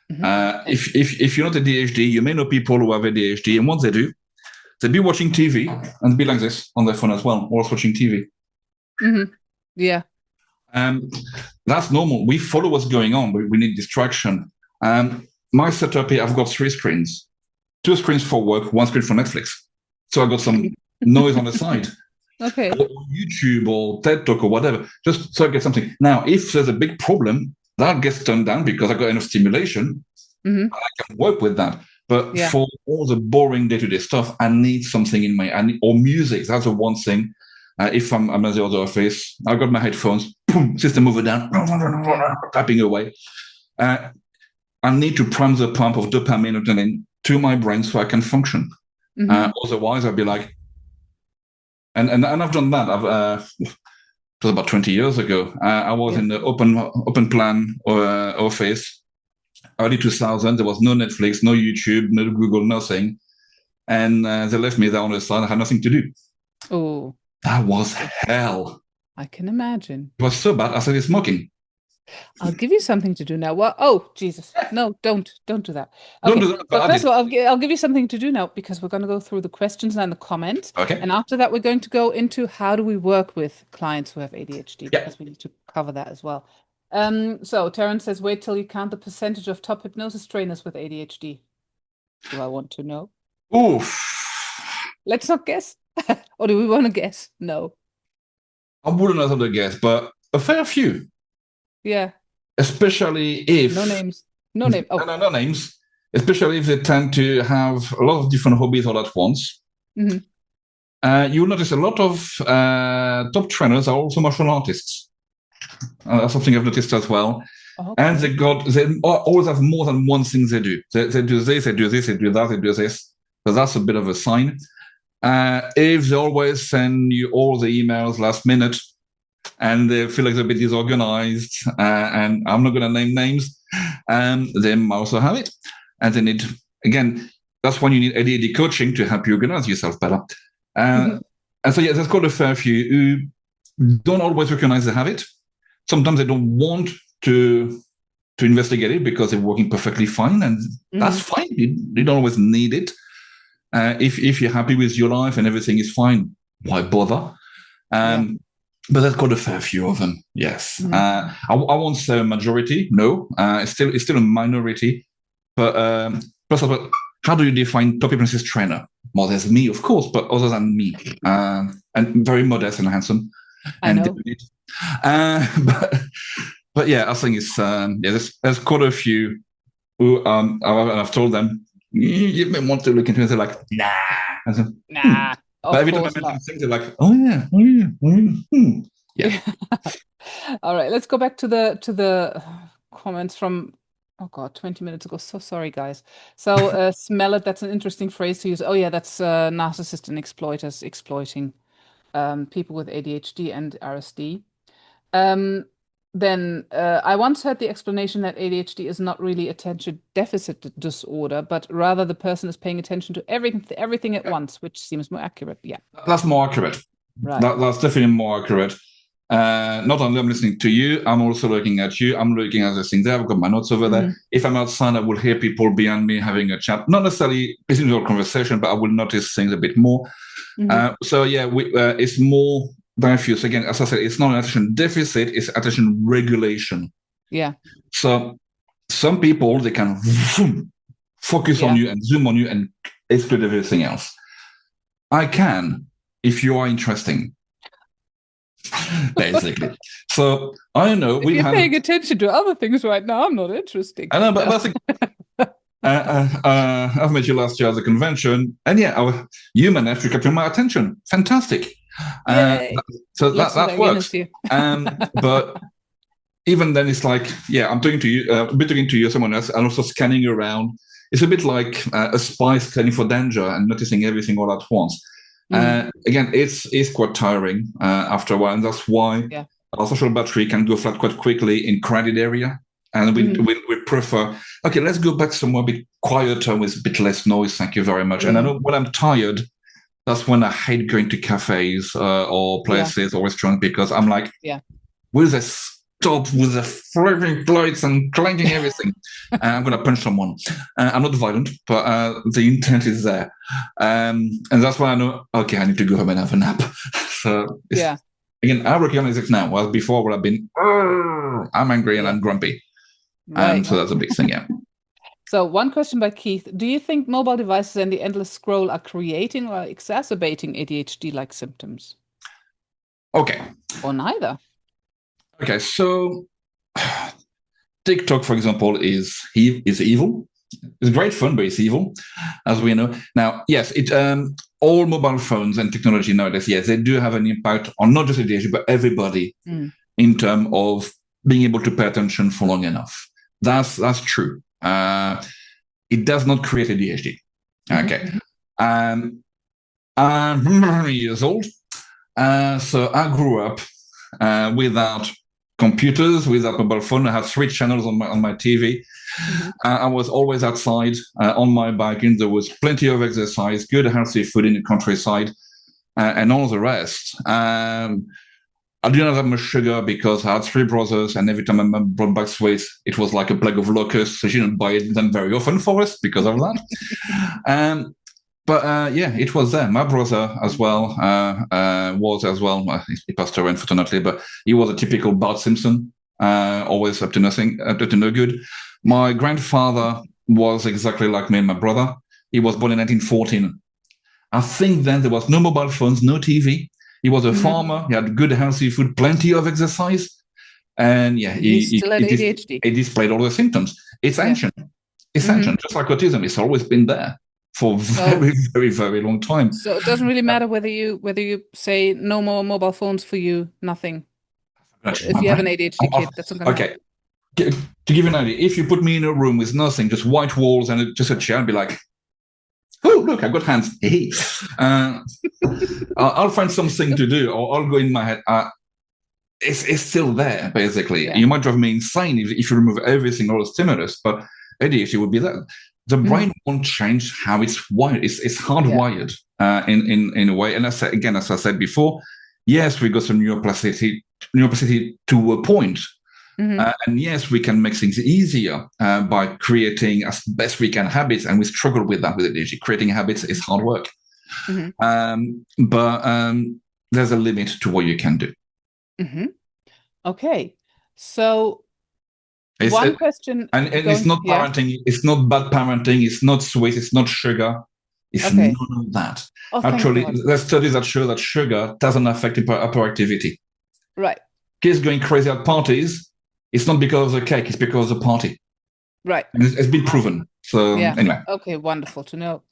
If you're not ADHD, you may know people who have ADHD, and what they do, they'd be watching TV and be like this on their phone as well, whilst watching TV. Yeah. That's normal. We follow what's going on. We need distraction. My setup here, I've got 3 screens. 2 screens for work, 1 screen for Netflix. So I've got some noise on the side. Okay. Or YouTube or TED Talk or whatever, just so I get something. Now, if there's a big problem, that gets turned down because I got enough stimulation. I can work with that. But for all the boring day-to-day stuff, I need something in or music. That's the one thing. If I'm at the other office, I've got my headphones, boom, system over down, tapping away. I need to prime the pump of dopamine to my brain so I can function. Otherwise, I'd be like, and I've done that. It was about 20 years ago. I was in the open plan office, early 2000. There was no Netflix, no YouTube, no Google, nothing. And they left me there on the side. I had nothing to do. Oh, that was hell. I can imagine. It was so bad, I started smoking. I'll give you something to do now. Well, oh, Jesus. No, don't do that. Don't Okay. do that, So but I first did. of all, I'll give you something to do now because we're going to go through the questions and the comments. Okay. And after that, we're going to go into how do we work with clients who have ADHD Yeah. because we need to cover that as well. So Terence says, wait till you count the percentage of top hypnosis trainers with ADHD. Do I want to know? Oof. Let's not guess. Or do we want to guess? No. I wouldn't have to guess, but a fair few, Yeah. especially if No names. No name. Oh. no names, especially if they tend to have a lot of different hobbies all at once. Mhm. You'll notice a lot of top trainers are also martial artists. That's something I've noticed as well. And Okay. they always have more than one thing they do. They do this, they do this, they do that, they do this. So that's a bit of a sign. If they always send you all the emails last minute and they feel like they're a bit disorganized, and I'm not going to name names, they also have it. And they need, again, that's when you need ADHD coaching to help you organize yourself better. Mhm. And so, yeah, there's quite a fair few who don't always recognize they have it. Sometimes they don't want to investigate it because they're working perfectly fine, and that's fine. You don't always need it. If you're happy with your life and everything is fine, why bother? Yeah. But there's got a fair few of them. Yes, I won't say a majority. No, it's still a minority. But first of all, how do you define top hypnosis trainer? Well, there's me, of course, but other than me, and very modest and handsome, I and know. but yeah, I think it's there's quite a few who I've told them you may want to look into it. They're like, nah. I said, Nah, But of every time I course mention not. things, they're like, oh yeah, oh yeah, oh yeah. Yeah. All right, let's go back to the comments from oh God, 20 minutes ago. So sorry, guys. So smell it, that's an interesting phrase to use. Oh yeah, that's narcissists and exploiters exploiting people with ADHD and RSD. Um, then I once heard the explanation that ADHD is not really attention deficit disorder, but rather the person is paying attention to everything at once, which seems more accurate. Yeah, That's more accurate. right. That's definitely more accurate. Not only I'm listening to you, I'm also looking at you. I'm looking at the thing there. I've got my notes over there. Hmm. If I'm outside, I will hear people behind me having a chat. Not necessarily listening to a conversation, but I will notice things a bit more. Hmm. So yeah, it's more diffuse. Again, as I said, it's not an attention deficit; it's attention regulation. Yeah, So some people they can focus on yeah. you and zoom on you and exclude everything else. I can if you are interesting, basically. So I know If we've you're had. paying attention to other things right now, I'm not interesting. I know, but Yeah. I think I've met you last year at the convention, and yeah, you managed to capture my attention. Fantastic. Uh, Yay. so Lots of that works. Dianas here. But even then, it's like, yeah, I'm talking to you, a bit talking to you, someone else, and also scanning around. It's a bit like a spy scanning for danger and noticing everything all at once. Mm, Again, it's quite tiring after a while, and that's why yeah. our social battery can go flat quite quickly in crowded area. And Mm, we prefer, okay, let's go back somewhere a bit quieter with a bit less noise. Thank you very much. And I mm, know when I'm tired, that's when I hate going to cafes or yeah. places or restaurants because I'm like, Yeah. will they stop with the flipping plates and clanking everything? I'm going to punch someone. I'm not violent, but the intent is there. And that's why I know, okay, I need to go home and have a nap. So Yeah. again, I recognize it now. Whereas before, where I've been, I'm angry and Yeah. I'm grumpy. Right. So that's a big thing, yeah. So one question by Keith. Do you think mobile devices and the endless scroll are creating or exacerbating ADHD-like symptoms? Okay. Or neither? Okay. So TikTok, for example, is evil. It's great fun, but it's evil, as we know. Now, yes, all mobile phones and technology nowadays, yes, they do have an impact on not just ADHD, but everybody Mm. in terms of being able to pay attention for long enough. That's true. It does not create ADHD. Okay. I'm years old. So I grew up without computers, without mobile phone. I had 3 channels on my TV. Mhm. I was always outside on my bike, and there was plenty of exercise, good healthy food in the countryside, and all the rest. I didn't have that much sugar because I had three brothers, and every time my mum brought back sweets, it was like a plague of locusts. So she didn't buy them very often for us because of that. But yeah, it was there. My brother as well was as well. He passed away, unfortunately, but he was a typical Bart Simpson, always up to nothing, up to no good. My grandfather was exactly like me and my brother. He was born in 1914. I think then there was no mobile phones, no TV. He was a farmer. He had good, healthy food, plenty of exercise. And yeah, He still had ADHD. He displayed all the symptoms. It's ancient. It's ancient. Just like autism, it's always been there for a very, very, very long time. So it doesn't really matter whether you say no more mobile phones for you, nothing. If you have an ADHD kid, that's not going to happen. To give you an idea, if you put me in a room with nothing, just white walls and just a chair, I'd be like, oh, look, I've got hands. I'll find something to do, or I'll go in my head. It's still there, basically. Yeah. You might drive me insane if you remove everything, all the stimulus, but ADHD would be there. The brain won't change how it's wired. It's hardwired in a way. And as I said before, yes, we got some neuroplasticity to a point. And yes, we can make things easier by creating as best we can habits, and we struggle with that with ADHD. Creating habits is hard work. But there's a limit to what you can do. Okay, so one question, and it's not parenting. It's not bad parenting. It's not sweet. It's not sugar. It's none of that. Actually, there's studies that show that sugar doesn't affect hyperactivity. Right. Kids going crazy at parties, it's not because of the cake. It's because of the party. Right. And it's been proven. So anyway. Okay, wonderful to know.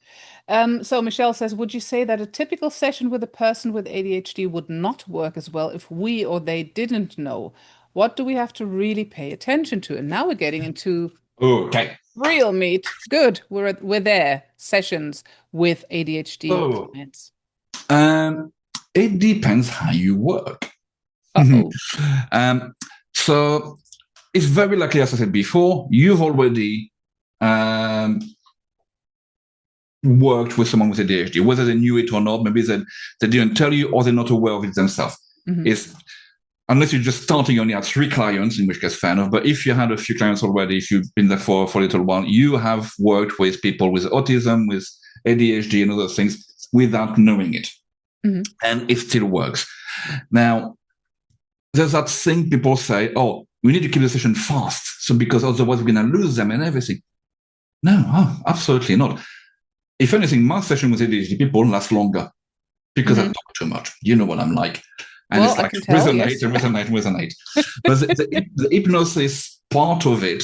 So Michelle says, would you say that a typical session with a person with ADHD would not work as well if we or they didn't know? What do we have to really pay attention to? And now we're getting into real meat. Good. We're there. Sessions with ADHD clients. It depends how you work. So it's very likely, as I said before, you've already worked with someone with ADHD, whether they knew it or not. Maybe they didn't tell you, or they're not aware of it themselves. Unless you're just starting, only had 3 clients, in which case fair enough. But if you had a few clients already, if you've been there for a little while, you have worked with people with autism, with ADHD and other things without knowing it. And it still works. Now, there's that thing people say, oh, we need to keep the session fast, so because otherwise we're going to lose them and everything. No, absolutely not. If anything, my session with ADHD people last longer because I talk too much. You know what I'm like. And it's like resonate. But the hypnosis part of it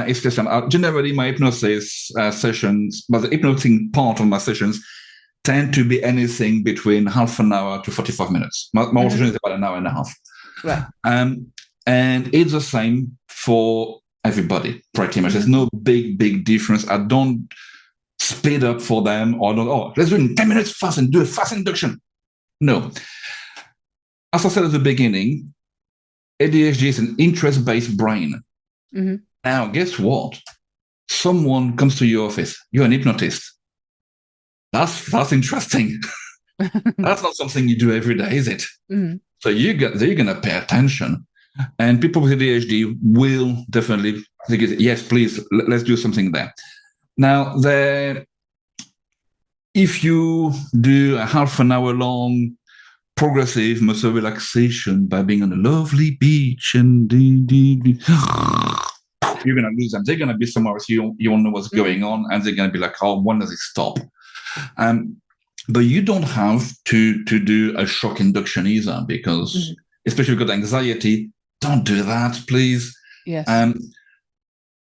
is just generally my hypnosis sessions, but the hypnotic part of my sessions tend to be anything between half an hour to 45 minutes. My session is about an hour and a half. Right. And it's the same for everybody, pretty much. There's no big difference. I don't speed up for them or let's do it in 10 minutes fast and do a fast induction. No. As I said at the beginning, ADHD is an interest-based brain. Now, guess what? Someone comes to your office. You're an hypnotist. That's interesting. That's not something you do every day, is it? So they're going to pay attention. And people with ADHD will definitely think, yes, please, let's do something there. Now, if you do a half an hour long progressive muscle relaxation by being on a lovely beach and you're going to lose them. They're going to be somewhere else. You won't know what's going on, and they're going to be like, oh, when does it stop? But you don't have to do a shock induction either, because especially if you've got anxiety, don't do that, please. Yes.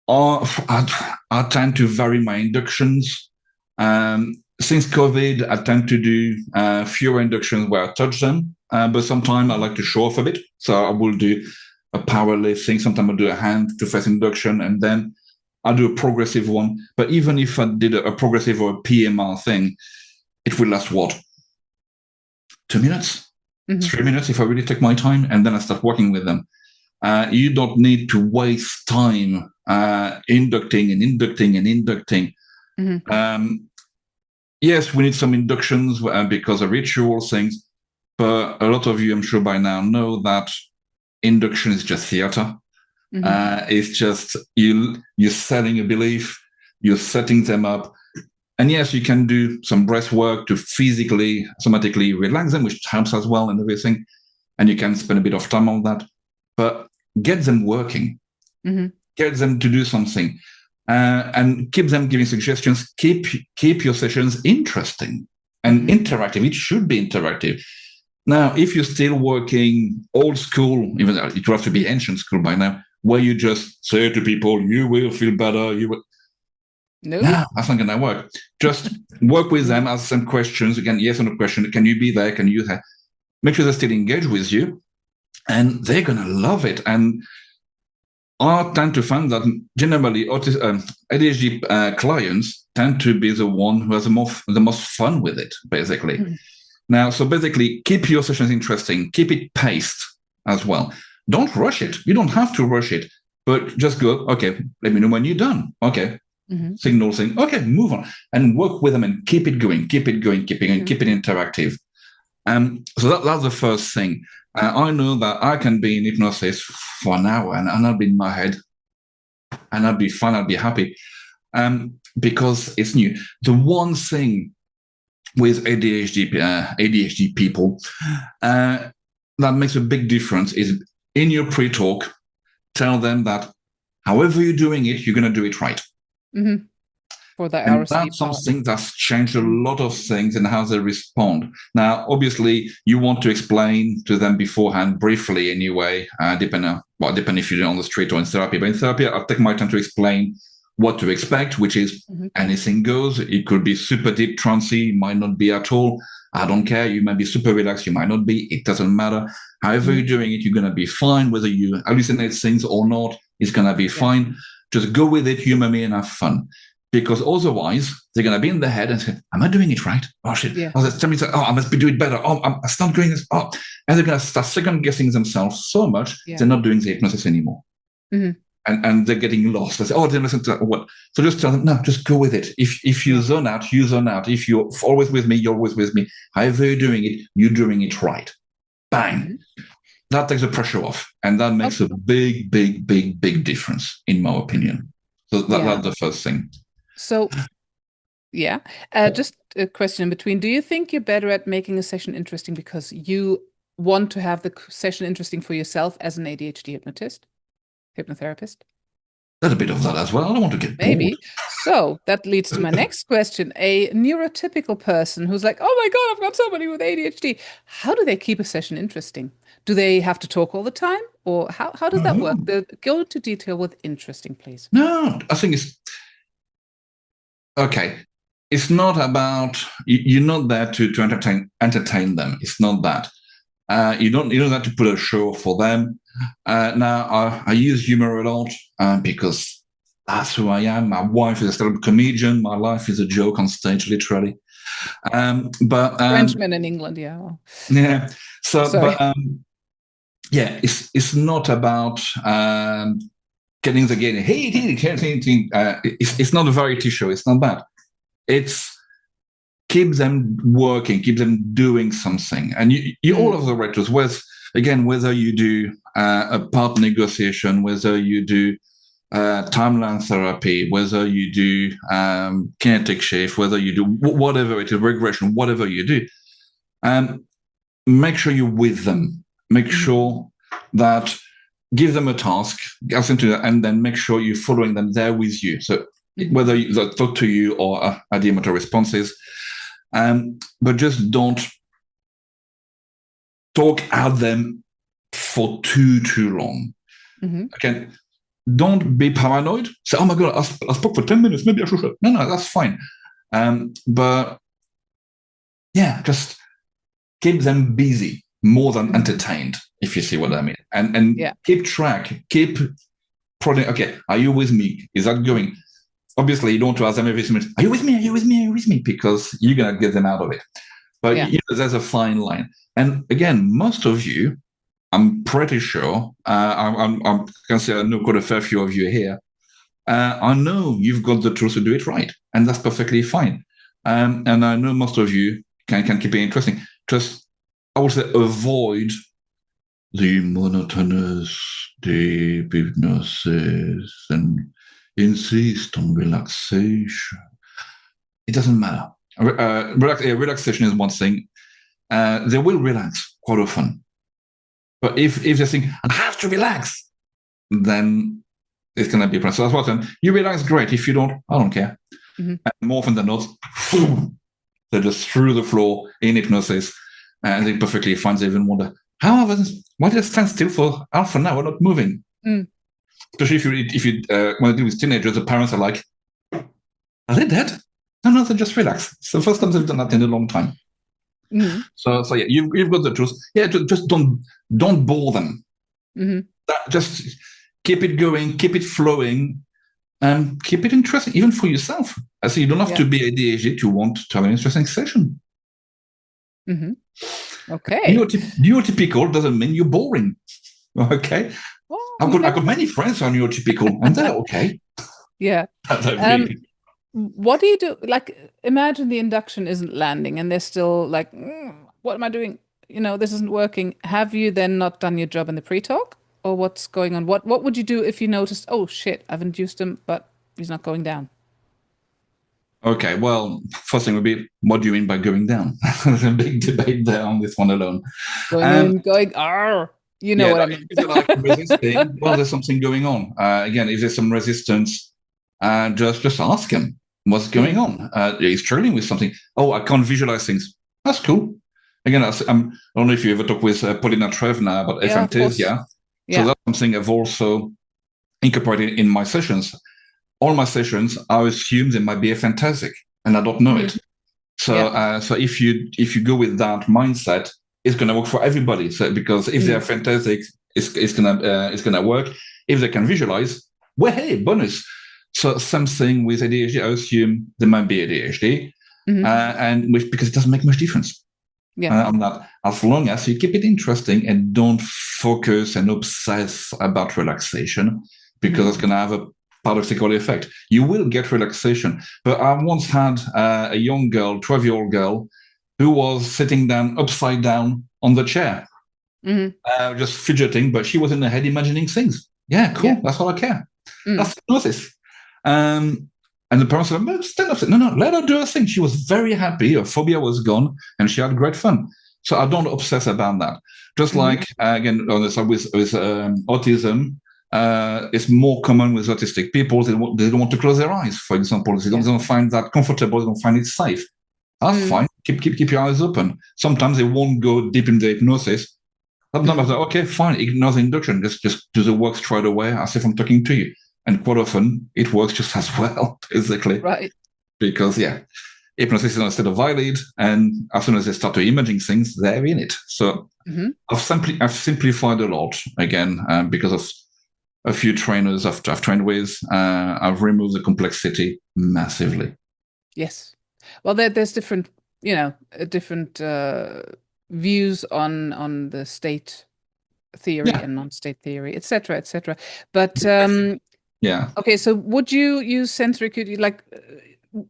I tend to vary my inductions. Since COVID, I tend to do fewer inductions where I touch them, but sometimes I like to show off a bit. So I will do a power lifting. Sometimes I'll do a hand to face induction, and then I'll do a progressive one. But even if I did a progressive or a PMR thing, it will last, 2 minutes? 3 minutes if I really take my time, and then I start working with them. You don't need to waste time inducting. Yes, we need some inductions because of ritual things, but a lot of you, I'm sure by now, know that induction is just theater. It's just you're selling a belief, you're setting them up. And yes, you can do some breath work to physically, somatically relax them, which helps as well and everything. And you can spend a bit of time on that. But get them working, get them to do something, and keep them giving suggestions. Keep your sessions interesting and interactive. It should be interactive. Now, if you're still working old school, even though it would have to be ancient school by now, where you just say to people, you will feel better, you will. No, that's not going to work. Just work with them, ask them questions. Again, yes or no question. Can you be there? Can you make sure they still engage with you? And they're going to love it. And I tend to find that generally ADHD clients tend to be the one who has the most fun with it, basically. Now, so basically, keep your sessions interesting. Keep it paced as well. Don't rush it. You don't have to rush it, but just go, okay, let me know when you're done. Okay. Signal saying, okay, move on. And work with them and keep it going, keep it interactive. So that's the first thing. I know that I can be in hypnosis for an hour and I'll be in my head and I'll be fine, I'll be happy because it's new. The one thing with ADHD people that makes a big difference is in your pre-talk, tell them that however you're doing it, you're going to do it right. For the and that's something that's changed a lot of things and how they respond. Now, obviously, you want to explain to them beforehand, briefly anyway, depending if you're on the street or in therapy. But in therapy, I'll take my time to explain what to expect, which is anything goes. It could be super deep trancey, might not be at all. I don't care. You might be super relaxed. You might not be. It doesn't matter. However you're doing it, you're going to be fine. Whether you hallucinate things or not, it's going to be fine. Just go with it, humor me, and have fun. Because otherwise, they're going to be in their head and say, am I doing it right? Oh, shit. Yeah. Oh, I must be doing it better. Oh, I start doing this. Oh. And they're going to start second-guessing themselves so much, they're not doing the hypnosis anymore. And they're getting lost. They say, oh, they listen to that. What? So just tell them, no, just go with it. If you zone out, you zone out. If you're always with me, you're always with me. However you're doing it, you're doing it right. Bang. That takes the pressure off. And that makes a big, big, big, big difference, in my opinion. So that's the first thing. So, just a question in between. Do you think you're better at making a session interesting because you want to have the session interesting for yourself as an ADHD hypnotherapist? There's a bit of that as well. I don't want to get bored. So that leads to my next question. A neurotypical person who's like, oh my God, I've got somebody with ADHD. How do they keep a session interesting? Do they have to talk all the time? Or how does that work? Go into detail with interesting, please. No, I think it's... Okay. It's not about... You're not there to entertain them. It's not that. You don't have to put a show for them. Now, I use humor a lot because that's who I am. My wife is a stand-up comedian. My life is a joke on stage, literally. But Frenchman in England, yeah. Well. Yeah. So, it's not about getting the game. Hey, it's not a variety show. It's not that. It's keep them working, keep them doing something. And you all of the directors, whether you do a part negotiation, whether you do timeline therapy, whether you do kinetic shift, whether you do whatever it is, regression, whatever you do, make sure you're with them. Make sure that give them a task, ask them to that, and then make sure you're following them there with you. So whether they talk to you or at the emotional responses, but just don't talk at them for too long. Again, don't be paranoid. Say, oh my God, I spoke for 10 minutes. Maybe I should. No, that's fine. But just keep them busy more than entertained, if you see what I mean. And keep track. Keep prodding. Okay, are you with me? Is that going? Obviously, you don't want to ask them every minute, are you with me? Are you with me? Are you with me? Because you're going to get them out of it. But there's a fine line. And again, most of you, I'm pretty sure, I can say I know quite a fair few of you here, I know you've got the tools to do it right. And that's perfectly fine. And I know most of you can keep it interesting. Just I would say avoid the monotonous deep hypnosis and insist on relaxation. It doesn't matter. Relaxation is one thing. They will relax quite often. But if they think, I have to relax, then it's going to be a problem. So that's what I'm saying. You relax, great. If you don't, I don't care. And more often than not, they're just through the floor in hypnosis, and they perfectly fine. They even wonder, why did I stand still for half an hour, not moving? Especially if you want to deal with teenagers, the parents are like, are they dead? No, they just relax. It's the first time they've done that in a long time. So yeah, you've got the truth. Yeah, just don't bore them. Just keep it going, keep it flowing, and keep it interesting, even for yourself. I say you don't have to be ADHD to want to have an interesting session. Okay. Neurotypical doesn't mean you're boring. Okay. Well, I've got many friends who are neurotypical, and they're okay. Yeah. What do you do? Like, imagine the induction isn't landing, and they're still like, "What am I doing? This isn't working." Have you then not done your job in the pre-talk, or what's going on? What would you do if you noticed, oh shit, I've induced him, but he's not going down? Okay, well, first thing would be, what do you mean by going down? There's a big debate there on this one alone. Going, what I mean. If you're like resisting, well, there's something going on. Again, if there's some resistance, just ask him what's going on. He's struggling with something. Oh, I can't visualize things. That's cool. Again, I don't know if you ever talk with polymath now about FMTs. So that's something I've also incorporated in my sessions. All my sessions, I assume they might be fantastic, and I don't know it. So, so if you go with that mindset, it's going to work for everybody. So, because if they are fantastic, it's gonna work. If they can visualize, well, hey, bonus. So, something with ADHD, I assume there might be ADHD, because it doesn't make much difference. On that, as long as you keep it interesting and don't focus and obsess about relaxation, because it's going to have a paradoxical effect. You will get relaxation. But I once had a young girl, 12-year-old girl, who was sitting down upside down on the chair, just fidgeting, but she was in her head imagining things. Yeah, cool. Yeah. That's all I care. That's hypnosis. And the parents said, stand up. No, let her do her thing. She was very happy. Her phobia was gone, and she had great fun. So I don't obsess about that. Just like, again, on the side with autism, it's more common with autistic people. They don't want to close their eyes, for example. They don't find that comfortable. They don't find it safe. That's fine. Keep your eyes open. Sometimes they won't go deep into hypnosis. Sometimes I say, okay, fine, ignore the induction. Just do the work straight away as if I'm talking to you. And quite often, it works just as well, basically. Right. Because, hypnosis is not a state of valid, and as soon as they start to imaging things, they're in it. So I've simplified a lot, again, because of a few trainers I've trained with. I've removed the complexity massively. Yes. Well, there's different, different views on the state theory and non-state theory, etc., etc. But okay, so would you use sensory acuity? Like,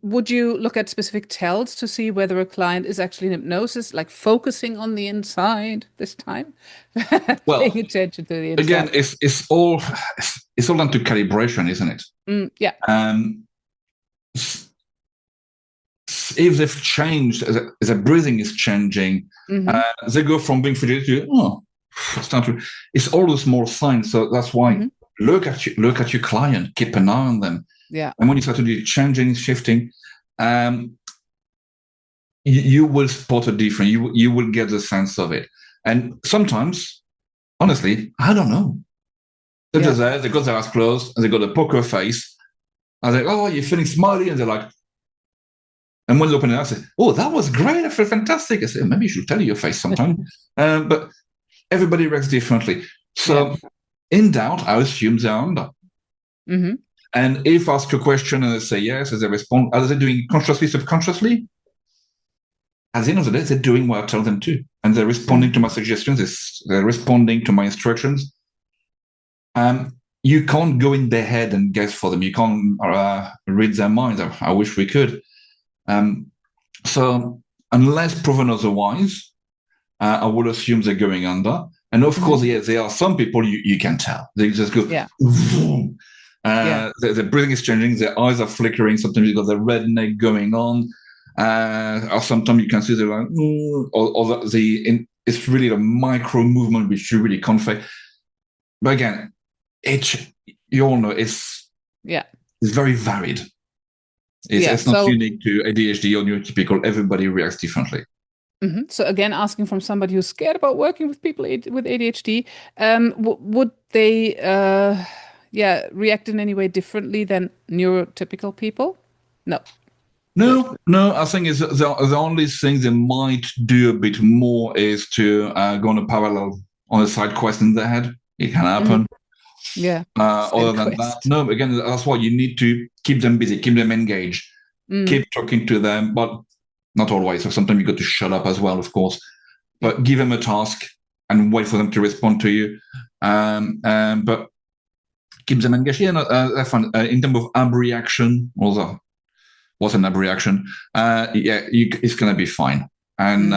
would you look at specific tells to see whether a client is actually in hypnosis, like focusing on the inside this time? Well, paying attention to the inside. Again, it's all down to calibration, isn't it? If they've changed, as the breathing is changing, they go from being fidgety to it's all the small signs. So that's why look at your client, keep an eye on them. Yeah. And when you start to do changing, shifting, you will spot a difference. You will get the sense of it. And sometimes, honestly, I don't know. They're just there, they got their eyes closed, and they got a poker face. I was like, oh, you're feeling smiley? And they're like, and when they open it, I say, oh, that was great. I feel fantastic. I said, maybe you should tell your face sometime. But everybody reacts differently. So in doubt, I assume they're under. And if I ask a question and they say yes, as they respond, are they doing consciously, subconsciously? At the end of the day, they're doing what I tell them to. And they're responding to my suggestions. They're responding to my instructions. You can't go in their head and guess for them. You can't read their minds. I wish we could. So unless proven otherwise, I would assume they're going under. And of course, yes, there are some people you can tell. They just go, vroom. Their breathing is changing, their eyes are flickering, sometimes you've got the red neck going on. Or sometimes you can see they're like, it's really the micro movement which you really can't fake. But again, you all know it's very varied. It's not unique to ADHD or neurotypical. Everybody reacts differently. So again, asking from somebody who's scared about working with people with ADHD, would they react in any way differently than neurotypical people? No. No. I think it's the only thing they might do a bit more is to go on a parallel on a side quest in their head. It can happen. Yeah. Other than that, no. Again, that's why you need to keep them busy, keep them engaged, keep talking to them, but not always. So sometimes you got to shut up as well, of course. But give them a task and wait for them to respond to you. But keep them engaged. Yeah, that's fun. In terms of abreaction, also, what's an abreaction? It's going to be fine. And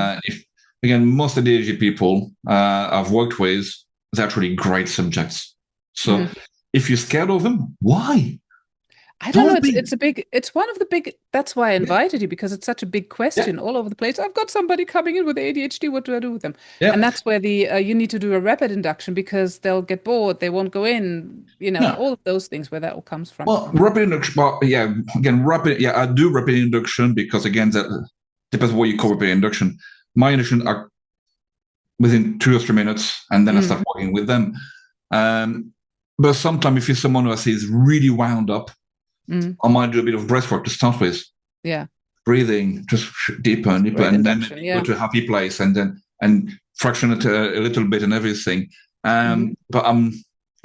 again, most of the ADHD people I've worked with, they're actually great subjects. So if you're scared of them, why? I don't know. It's one of the big, that's why I invited you, because it's such a big question all over the place. I've got somebody coming in with ADHD. What do I do with them? Yeah. And that's where you need to do a rapid induction, because they'll get bored. They won't go in, all of those things, where that all comes from. Well, rapid induction, I do rapid induction because, again, that depends what you call rapid induction. My induction are within 2 or 3 minutes, and then I start working with them. But sometimes if you're someone who is really wound up, I might do a bit of breath work to start with. Yeah. Breathing, just deeper and deeper, and then go to a happy place, and fraction it a little bit and everything. But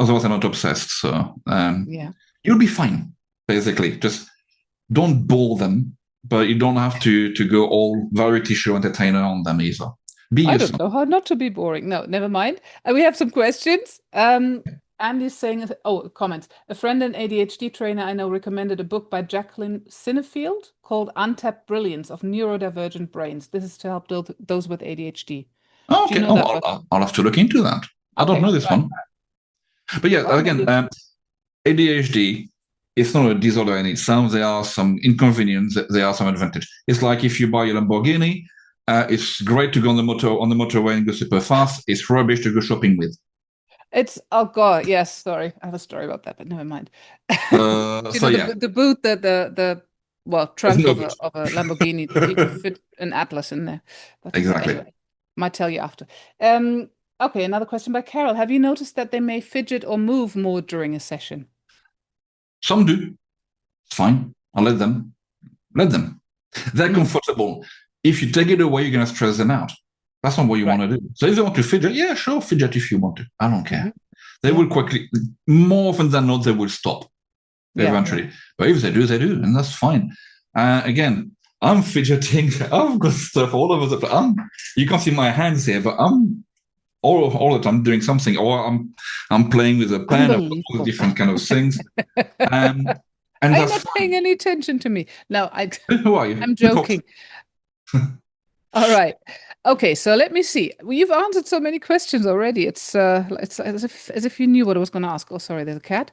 otherwise I'm not obsessed. So you'll be fine, basically. Just don't bore them, but you don't have to go all variety show entertainer on them either. I don't know how not to be boring. No, never mind. We have some questions. Andy's saying, comments. A friend and ADHD trainer I know recommended a book by Jacqueline Sinnefield called Untapped Brilliance of Neurodivergent Brains. This is to help those with ADHD. Okay, I'll have to look into that. I don't know this one. But yeah, again, ADHD, it's not a disorder in itself. There are some inconvenience, there are some advantage. It's like if you buy a Lamborghini, it's great to go on the motorway and go super fast. It's rubbish to go shopping with. Oh God, yes, sorry. I have a story about that, but never mind. The boot, the trunk of a Lamborghini, you can fit an Atlas in there. But exactly. Anyway, might tell you after. Okay, another question by Carol. Have you noticed that they may fidget or move more during a session? Some do. It's fine. I'll let them. They're comfortable. If you take it away, you're going to stress them out. That's not what you want to do. So if they want to fidget, yeah, sure, fidget if you want to. I don't care. They will quickly, more often than not, they will stop eventually. But if they do, and that's fine. Again, I'm fidgeting. I've got stuff all over the place. You can't see my hands here, but I'm all the time doing something, or I'm playing with a pen, or all the different kind of things. And are you not paying any attention to me? No, who are you? I'm joking. All right. Okay, so let me see. You've answered so many questions already. It's as if you knew what I was going to ask. Oh, sorry, there's a cat.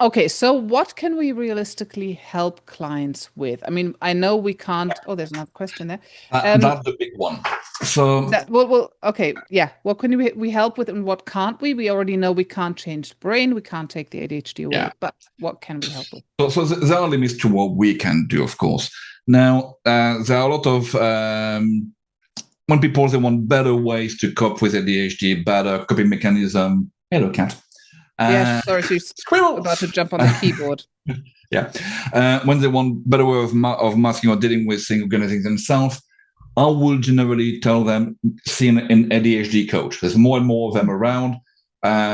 Okay, so what can we realistically help clients with? I mean, I know we can't. Oh, there's another question there. That's the big one. So okay, yeah. What can we help with, and what can't we? We already know we can't change the brain. We can't take the ADHD away. But what can we help with? So there are limits to what we can do, of course. Now, there are a lot of when people they want better ways to cope with ADHD, better coping mechanism. Hello, cat. Sorry, she's about to jump on the keyboard. When they want better way of masking or dealing with things, organizing themselves, I will generally tell them, see an ADHD coach. There's more and more of them around.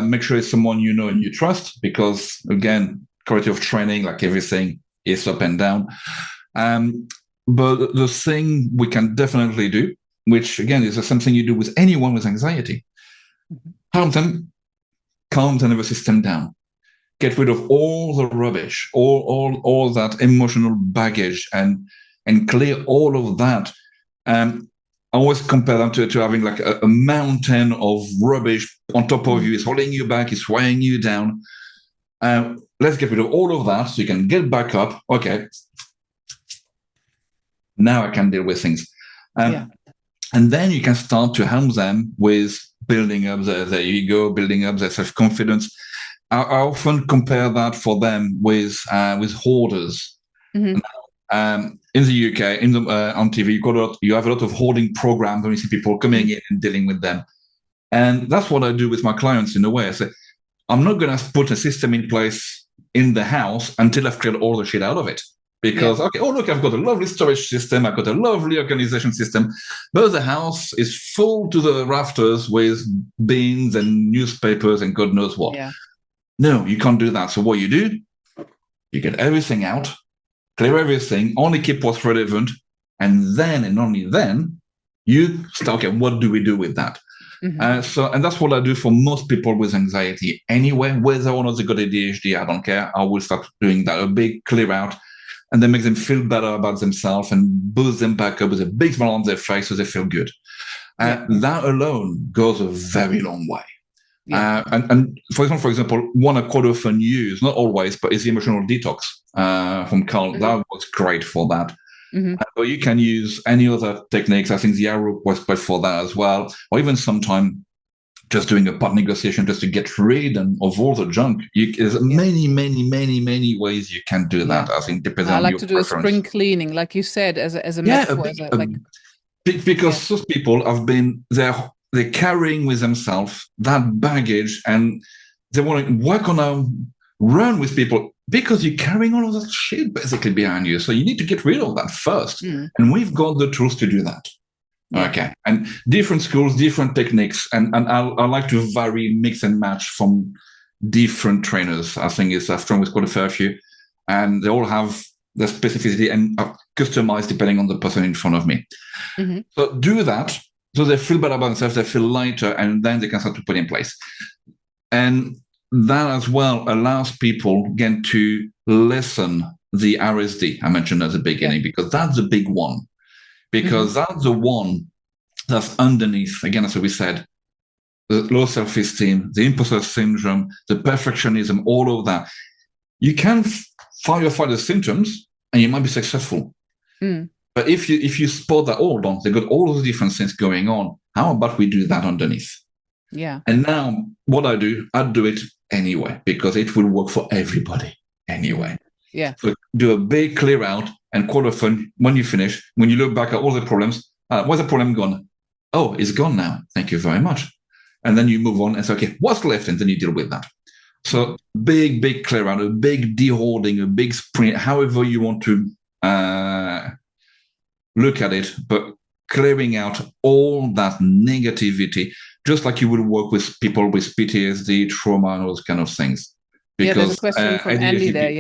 Make sure it's someone you know and you trust, because, again, quality of training, like everything, is up and down. But the thing we can definitely do, which, again, is the same thing you do with anyone with anxiety, calm the nervous system down. Get rid of all the rubbish, all that emotional baggage, and clear all of that. I always compare them to having like a mountain of rubbish on top of you. It's holding you back. It's weighing you down. Let's get rid of all of that so you can get back up. Okay. Now I can deal with things. And then you can start to help them with building up their ego, building up their self-confidence. I often compare that for them with hoarders. Mm-hmm. In the UK, on TV, you have a lot of hoarding programs when you see people coming in and dealing with them. And that's what I do with my clients in a way. I say, I'm not going to put a system in place in the house until I've cleared all the shit out of it. Because, okay, oh, look, I've got a lovely storage system. I've got a lovely organization system. But the house is full to the rafters with bins and newspapers and God knows what. Yeah. No, you can't do that. So what you do, you get everything out, clear everything, only keep what's relevant. And then, and only then, you start, okay, what do we do with that? Mm-hmm. And that's what I do for most people with anxiety anyway, whether or not they got ADHD, I don't care. I will start doing that, a big clear out. And then make them feel better about themselves and boost them back up with a big smile on their face so they feel good. That alone goes a very long way. Yeah. And for example, one I quite often use, not always, but is the emotional detox from Carl. Mm-hmm. That was great for that. Mm-hmm. But you can use any other techniques. I think the arrow was great for that as well. Or even sometimes just doing a part negotiation just to get rid of all the junk. There's many ways you can do that. I think depending on your preference. I like to do a spring cleaning, like you said, as a metaphor. Because those people have been they're carrying with themselves that baggage, and they want to work on a run with people because you're carrying all of that shit basically behind you. So you need to get rid of that first, and we've got the tools to do that. Okay, and different schools, different techniques, and I like to vary, mix and match from different trainers. I think I've trained with quite a fair few, and they all have their specificity and are customized depending on the person in front of me. Mm-hmm. So do that, so they feel better about themselves, they feel lighter, and then they can start to put in place. And that as well allows people again to lessen the RSD I mentioned at the beginning, because that's the big one. Because that's the one that's underneath, again, as we said, the low self-esteem, the imposter syndrome, the perfectionism, all of that. You can fight the symptoms and you might be successful. But if you spot that, hold on, they've got all of the different things going on, how about we do that underneath? Yeah. And now what I do it anyway, because it will work for everybody anyway. Yeah. So do a big clear out, and quite often when you finish, when you look back at all the problems, where's the problem gone? Oh, it's gone now. Thank you very much. And then you move on and say, okay, what's left? And then you deal with that. So big clear out, a big de-hoarding, a big sprint, however you want to look at it, but clearing out all that negativity, just like you would work with people with PTSD, trauma, and all those kind of things. Because, there's a question from Andy there,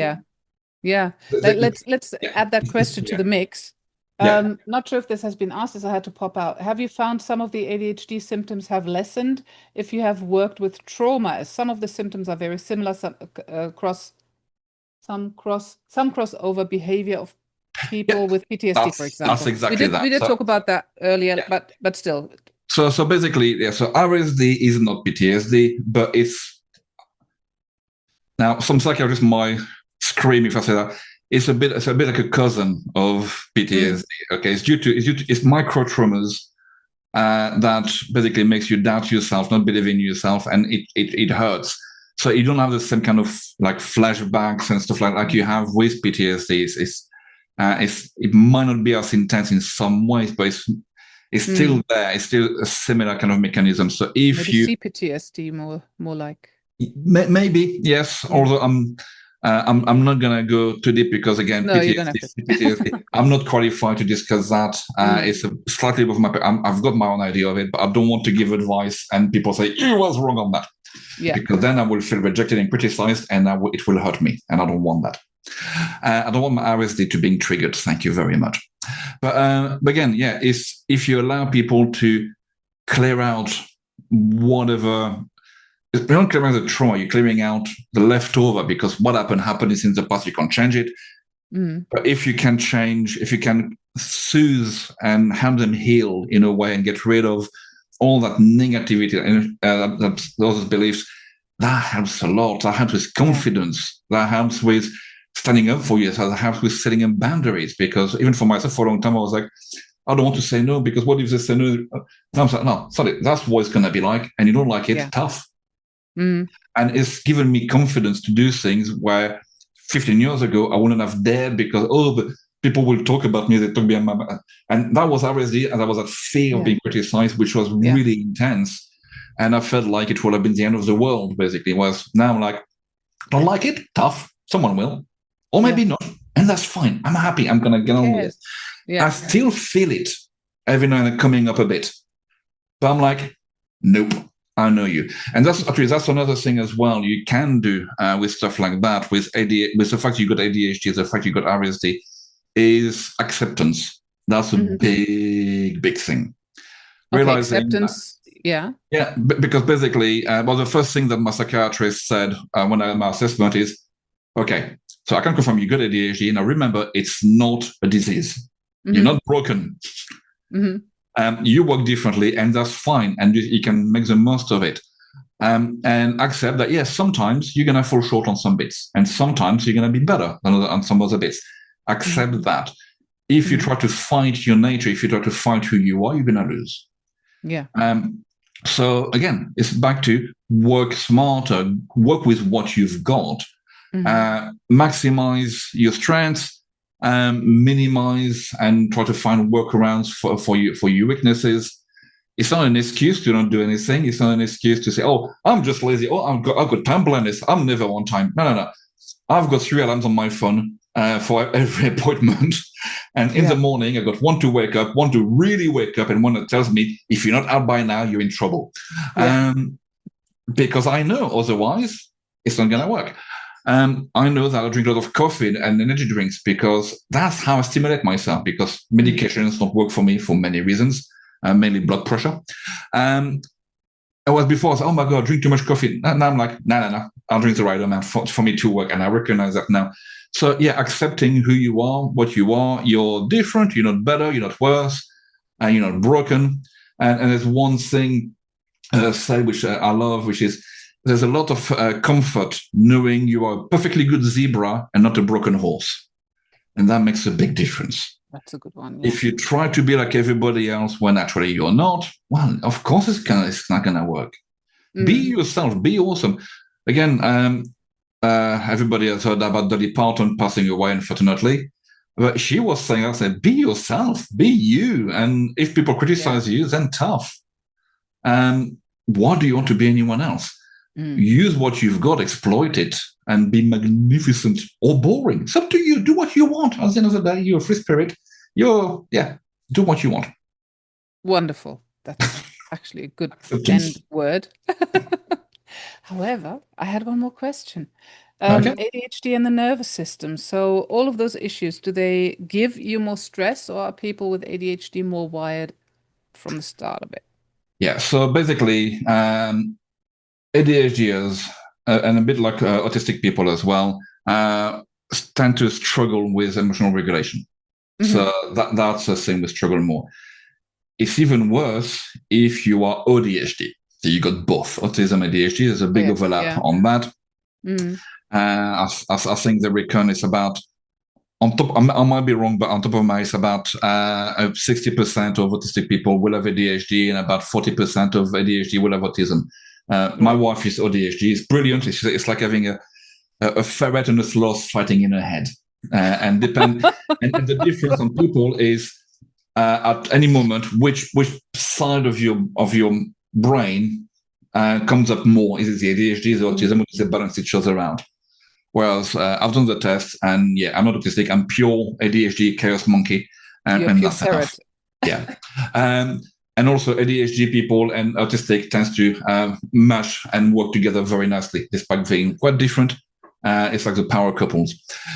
Yeah, let's add that question to the mix. Not sure if this has been asked, as I had to pop out. Have you found some of the ADHD symptoms have lessened if you have worked with trauma, as some of the symptoms are very similar, some crossover behavior of people with PTSD, for example? That's exactly we did talk about that earlier, but still. So basically, so RSD is not PTSD, but it's now some psychiatrists might scream if I say that. It's a bit like a cousin of PTSD. Okay, it's micro traumas that basically makes you doubt yourself, not believe in yourself, and it hurts. So you don't have the same kind of like flashbacks and stuff like you have with PTSD. It might not be as intense in some ways, but it's still there. It's still a similar kind of mechanism. So if maybe you CPTSD more like maybe yes, although I'm not gonna go too deep because again, no, PTSD, I'm not qualified to discuss that. It's slightly above my. I've got my own idea of it, but I don't want to give advice and people say you was wrong on that. Yeah. Because then I will feel rejected and criticized, and it will hurt me, and I don't want that. I don't want my RSD to being triggered. Thank you very much. But again, if you allow people to clear out whatever. You're not clearing the trauma, you're clearing out the leftover, because what happened is in the past, you can't change it. But if you can soothe and help them heal in a way and get rid of all that negativity and those beliefs, that helps a lot. That helps with confidence. That helps with standing up for yourself. That helps with setting up boundaries. Because even for myself, for a long time, I was like, I don't want to say no, because what if they say no? And I was like, no, sorry, that's what it's going to be like. And you don't like it, tough. And it's given me confidence to do things where 15 years ago, I wouldn't have dared, because, people will talk about me, they talk behind my back. And that was RSD, and that was that fear of being criticized, which was really intense. And I felt like it would have been the end of the world, basically. Whereas now I'm like, don't like it? Tough. Someone will. Or maybe not. And that's fine. I'm happy. I'm going to get on with it. I still feel it every now and then coming up a bit. But I'm like, nope, I know you. And that's another thing as well you can do with stuff like that, with the fact you got ADHD, the fact you got RSD, is acceptance. That's a big, big thing. Realizing acceptance, because basically, the first thing that my psychiatrist said when I had my assessment is, okay, so I can confirm you got ADHD. Now remember, it's not a disease. You're not broken. You work differently, and that's fine, and you can make the most of it. And accept that, yes, sometimes you're going to fall short on some bits, and sometimes you're going to be better on some other bits. Accept that. If you try to fight your nature, if you try to fight who you are, you're going to lose. So again, it's back to work smarter, work with what you've got, maximize your strengths, minimize and try to find workarounds for your weaknesses. It's not an excuse to not do anything. It's not an excuse to say, oh, I'm just lazy. Oh, I've got time blindness. I'm never on time. No. I've got 3 alarms on my phone for every appointment. And in the morning, I've got one to wake up, one to really wake up, and one that tells me, if you're not out by now, you're in trouble. Because I know otherwise it's not going to work. I know that I drink a lot of coffee and energy drinks because that's how I stimulate myself, because medications don't work for me for many reasons, mainly blood pressure. I was before, I was, oh my God, drink too much coffee. Now I'm like, no, I'll drink the right amount for me to work. And I recognize that now. So accepting who you are, what you are, you're different, you're not better, you're not worse, and you're not broken. And there's one thing say, which I love, which is there's a lot of comfort knowing you are a perfectly good zebra and not a broken horse. And that makes a big difference. That's a good one. If you try to be like everybody else when actually you're not, well, of course it's not going to work. Be yourself. Be awesome. Again, everybody has heard about Dolly Parton passing away, unfortunately. But she was saying, I said, be yourself. Be you. And if people criticize you, then tough. Why do you want to be anyone else? Use what you've got, exploit it, and be magnificent or boring. It's up to you. Do what you want. At the end of the day, you're a free spirit. Do what you want. Wonderful. That's actually a good end word. However, I had one more question. ADHD and the nervous system. So all of those issues, do they give you more stress, or are people with ADHD more wired from the start of it? Yeah. So basically, ADHDers, and a bit like autistic people as well, tend to struggle with emotional regulation. So that's the thing, we struggle more. It's even worse if you are ADHD. So you got both autism and ADHD. There's a big overlap on that. I think the reckon is about, on top, I might be wrong, but on top of my, it's about 60% of autistic people will have ADHD, and about 40% of ADHD will have autism. My wife is ADHD. It's brilliant. It's like having a ferret and a sloth fighting in her head. And the difference on people is at any moment which side of your brain comes up more. Is it the ADHD, the autism, or does it balance each other out? Whereas I've done the test, and I'm not autistic. I'm pure ADHD chaos monkey, and that's enough. And also ADHD people and autistic tends to mesh and work together very nicely, despite being quite different. It's like the power couples.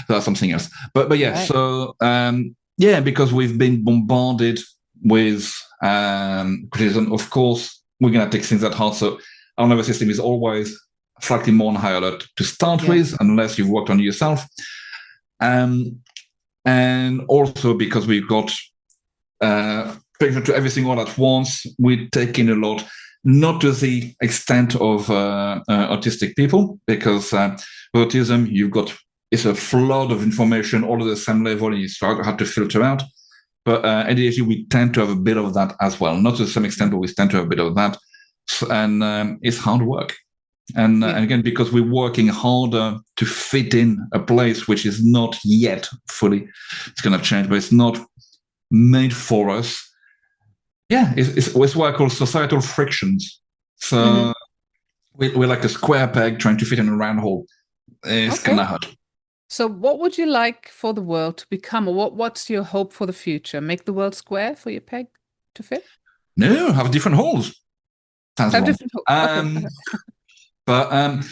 That's something else. But so because we've been bombarded with criticism, of course, we're going to take things at heart. So our nervous system is always slightly more on high alert to start with, unless you've worked on yourself. And also because we've got patient to everything all at once, we take in a lot, not to the extent of autistic people, because with autism, it's a flood of information all at the same level, and you have to filter out. But ADHD, we tend to have a bit of that as well. Not to the same extent, but we tend to have a bit of that. And it's hard work. And again, because we're working harder to fit in a place which is not yet fully, it's going to change, but it's not made for us. Yeah, it's what I call societal frictions. So we're like a square peg trying to fit in a round hole. It's going to hurt. So what would you like for the world to become, or what's your hope for the future? Make the world square for your peg to fit? No, have different holes. Sounds have wrong. Different holes. Okay. But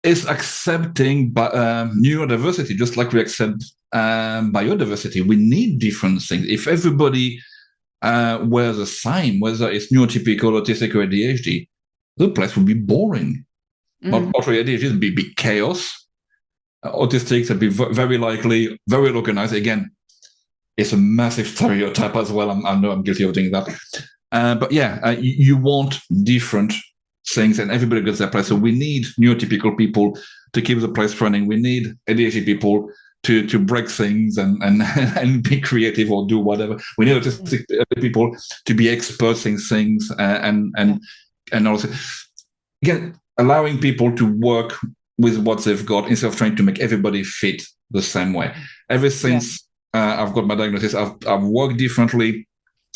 it's accepting neurodiversity, just like we accept biodiversity. We need different things. If everybody wears the same, whether it's neurotypical, autistic, or ADHD, the place would be boring. But ADHD would be chaos. Autistics would be very likely, very organized. Again, it's a massive stereotype as well. I know I'm guilty of doing that. But yeah, you want different things, and everybody gets their place. So we need neurotypical people to keep the place running. We need ADHD people to break things and be creative or do whatever. We need autistic people to be experts in things and also, again, allowing people to work with what they've got instead of trying to make everybody fit the same way. Ever since I've got my diagnosis, I've worked differently.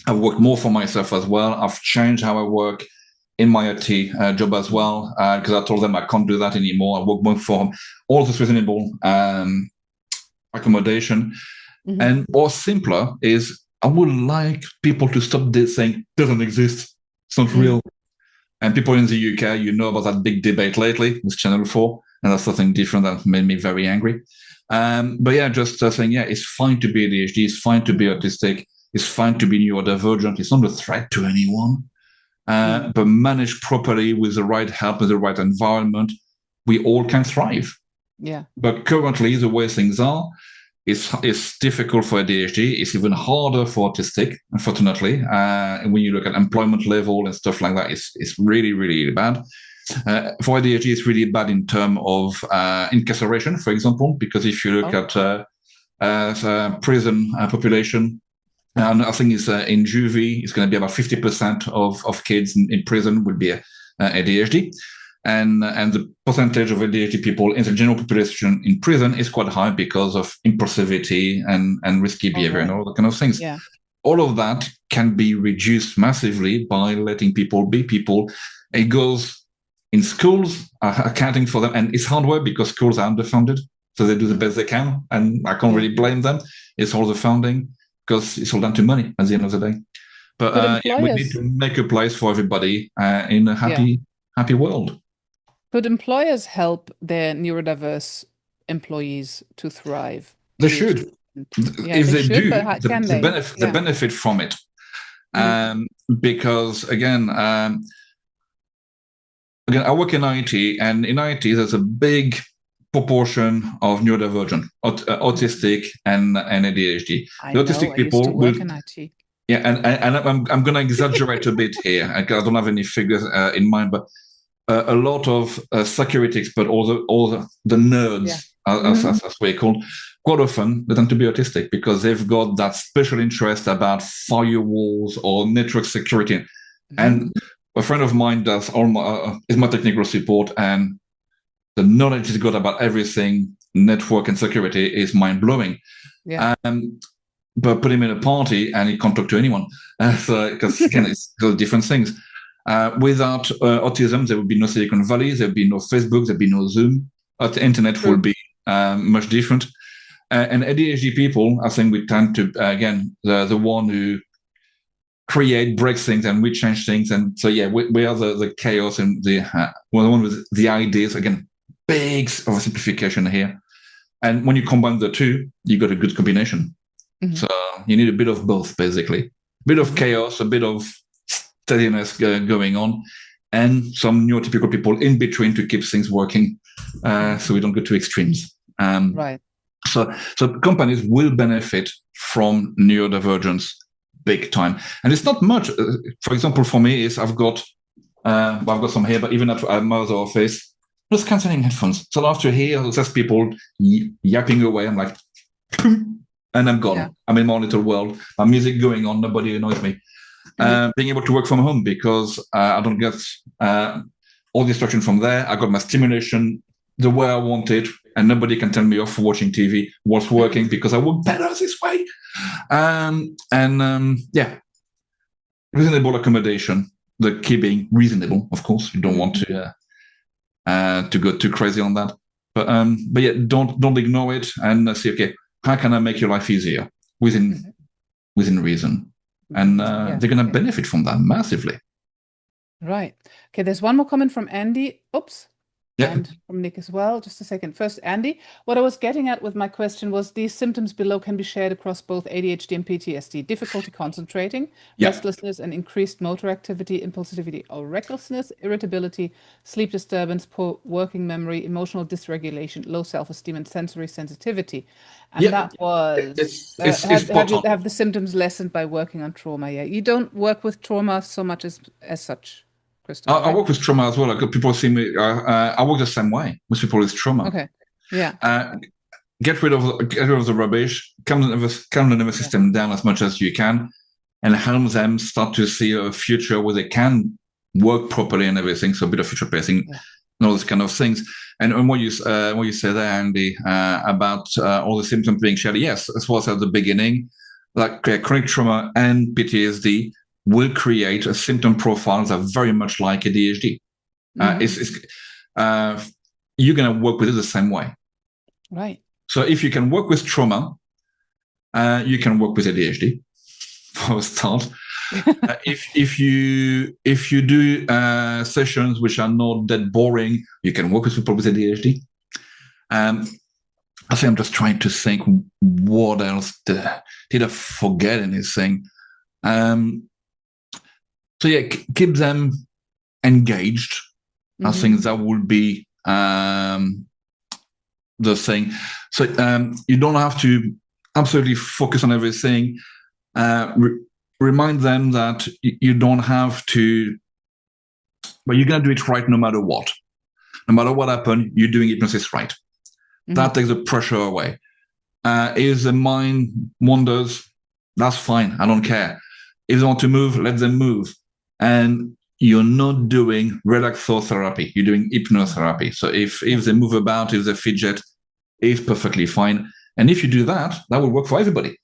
I've worked more for myself as well. I've changed how I work in my IT job as well, because I told them I can't do that anymore. I work more for all this reasonable accommodation. And more simpler is I would like people to stop this saying doesn't exist, it's not real. And people in the UK, you know about that big debate lately with Channel 4, and that's something different that made me very angry. But yeah, just saying, yeah, it's fine to be ADHD, it's fine to be autistic, it's fine to be neurodivergent, it's not a threat to anyone. But managed properly with the right help, with the right environment, we all can thrive. Yeah. But currently, the way things are, it's difficult for ADHD. It's even harder for autistic, unfortunately. And when you look at employment level and stuff like that, it's really, really bad. For ADHD, it's really bad in terms of incarceration, for example, because if you look at prison population, and I think it's in juvie, it's going to be about 50% of kids in prison will be ADHD. And the percentage of ADHD people in the general population in prison is quite high because of impulsivity and risky behavior and all that kind of things. Yeah. All of that can be reduced massively by letting people be people. It goes in schools, accounting for them. And it's hard work because schools are underfunded. So they do the best they can. And I can't really blame them. It's all the funding, because it's all down to money at the end of the day. But we need to make a place for everybody in a happy world. Could employers help their neurodiverse employees to thrive? They should. If they do, they benefit from it. Because again, I work in IT, and in IT there's a big proportion of neurodivergent, autistic, and ADHD. The autistic people will. Yeah, and I'm going to exaggerate a bit here. I don't have any figures in mind, but a lot of security experts, all the nerds, as we're called, quite often they tend to be autistic because they've got that special interest about firewalls or network security. And a friend of mine does is my technical support, and the knowledge he's got about everything, network and security, is mind-blowing. Yeah. But put him in a party and he can't talk to anyone. Because again, it's different things. Without autism, there would be no Silicon Valley, there would be no Facebook, there would be no Zoom. The internet will be much different. And ADHD people, I think we tend to, again, the one who break things, and we change things. And so, yeah, we are the chaos and we're the one with the ideas. Again, big oversimplification here. And when you combine the two, you got a good combination. So you need a bit of both, basically. A bit of chaos, a bit of steadiness going on, and some neurotypical people in between to keep things working, so we don't go to extremes. Right. So companies will benefit from neurodivergence big time. And it's not much. For example, for me, is I've got some here, but even at my other office, just cancelling headphones. So after here, there's people yapping away. I'm like, and I'm gone. Yeah. I'm in my little world. My music going on. Nobody annoys me. Being able to work from home because I don't get all the instruction from there. I got my stimulation the way I want it, and nobody can tell me off for watching TV what's working because I work better this way. Reasonable accommodation. The key being reasonable, of course. You don't want to go too crazy on that, but yeah, don't ignore it and say, okay, how can I make your life easier within reason? And they're going to benefit from that massively. Right. Okay, there's one more comment from Andy. Oops. Yeah. And from Nick as well. Just a second. First, Andy, what I was getting at with my question was these symptoms below can be shared across both ADHD and PTSD. Difficulty concentrating, restlessness and increased motor activity, impulsivity or recklessness, irritability, sleep disturbance, poor working memory, emotional dysregulation, low self-esteem and sensory sensitivity. And that was, have the symptoms lessened by working on trauma? Yeah, you don't work with trauma so much as such. Christophe, I work with trauma as well. Like people see me. I work the same way with people with trauma. Okay. Yeah. Get rid of the rubbish. Calm the nervous system down as much as you can, and help them start to see a future where they can work properly and everything. So a bit of future pacing, and all those kind of things. And what you say there, Andy, about all the symptoms being shared. Yes, as was at the beginning, like chronic trauma and PTSD will create a symptom profile that very much like ADHD. You're going to work with it the same way. Right. So if you can work with trauma, you can work with ADHD for a start. If you do sessions which are not that boring, you can work with people with ADHD. I think I'm just trying to think what else did I forget anything. So yeah, keep them engaged. I think that would be the thing. So you don't have to absolutely focus on everything. Remind them that you don't have to, but you're going to do it right no matter what. No matter what happens, you're doing hypnosis right. That takes the pressure away. If the mind wanders, that's fine. I don't care. If they want to move, let them move. And you're not doing relaxotherapy, you're doing hypnotherapy. So if they move about, if they fidget, it's perfectly fine. And if you do that, that will work for everybody.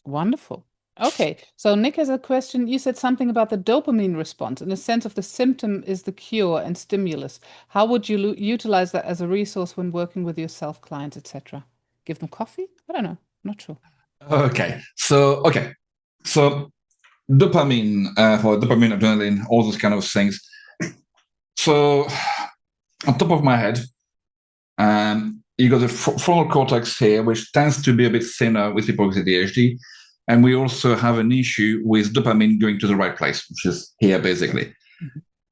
Wonderful. Okay, so Nick has a question. You said something about the dopamine response in the sense of the symptom is the cure and stimulus. How would you utilize that as a resource when working with your self-clients, etc.? Give them coffee? I don't know. Not sure. Okay. So dopamine, for dopamine, adrenaline, all those kind of things. So on top of my head, you got the frontal cortex here, which tends to be a bit thinner with people with ADHD. And we also have an issue with dopamine going to the right place, which is here, basically.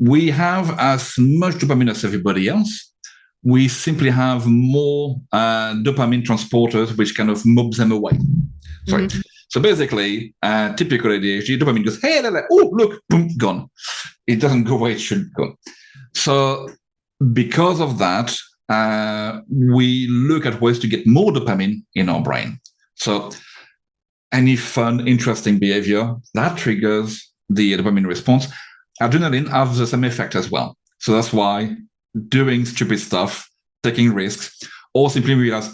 We have as much dopamine as everybody else. We simply have more dopamine transporters, which kind of mob them away. Sorry. So basically, typical ADHD, dopamine goes, hey, oh, look, boom, gone. It doesn't go where it should go. So because of that, we look at ways to get more dopamine in our brain. So any fun, interesting behavior, that triggers the dopamine response. Adrenaline has the same effect as well. So that's why doing stupid stuff, taking risks, or simply realize,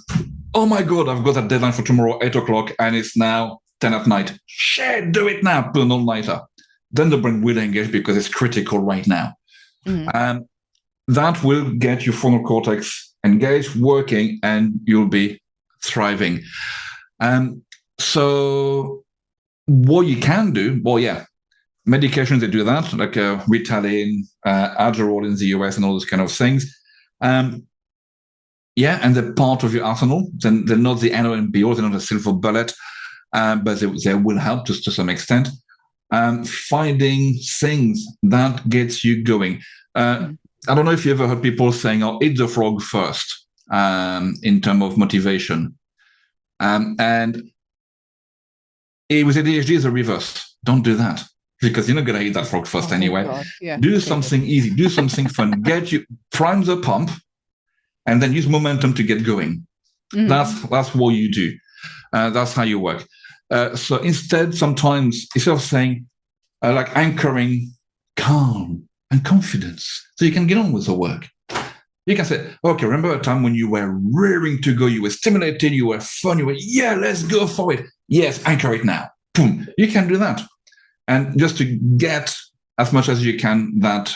oh my God, I've got a deadline for tomorrow, 8 o'clock, and it's now 10 at night. Shit, do it now, put an all-nighter. Then the brain will engage because it's critical right now. That will get your frontal cortex engaged, working, and you'll be thriving. So what you can do, well, yeah, medications, they do that, like Ritalin, Adderall in the US and all those kind of things. Yeah, and they're part of your arsenal. Then they're not the end all and be all, they're not a silver bullet, but they will help to some extent. Finding things that gets you going. I don't know if you ever heard people saying, oh, eat the frog first, in terms of motivation. And with ADHD, is the reverse. Don't do that because you're not going to eat that frog first anyway. God. Yeah, do something easy, do something fun, prime the pump, and then use momentum to get going. That's what you do. That's how you work. So instead, sometimes instead of saying like anchoring calm and confidence, so you can get on with the work. You can say, okay, remember a time when you were raring to go, you were stimulated, you were fun, you were, yeah, let's go for it. Yes, anchor it now. Boom. You can do that. And just to get as much as you can that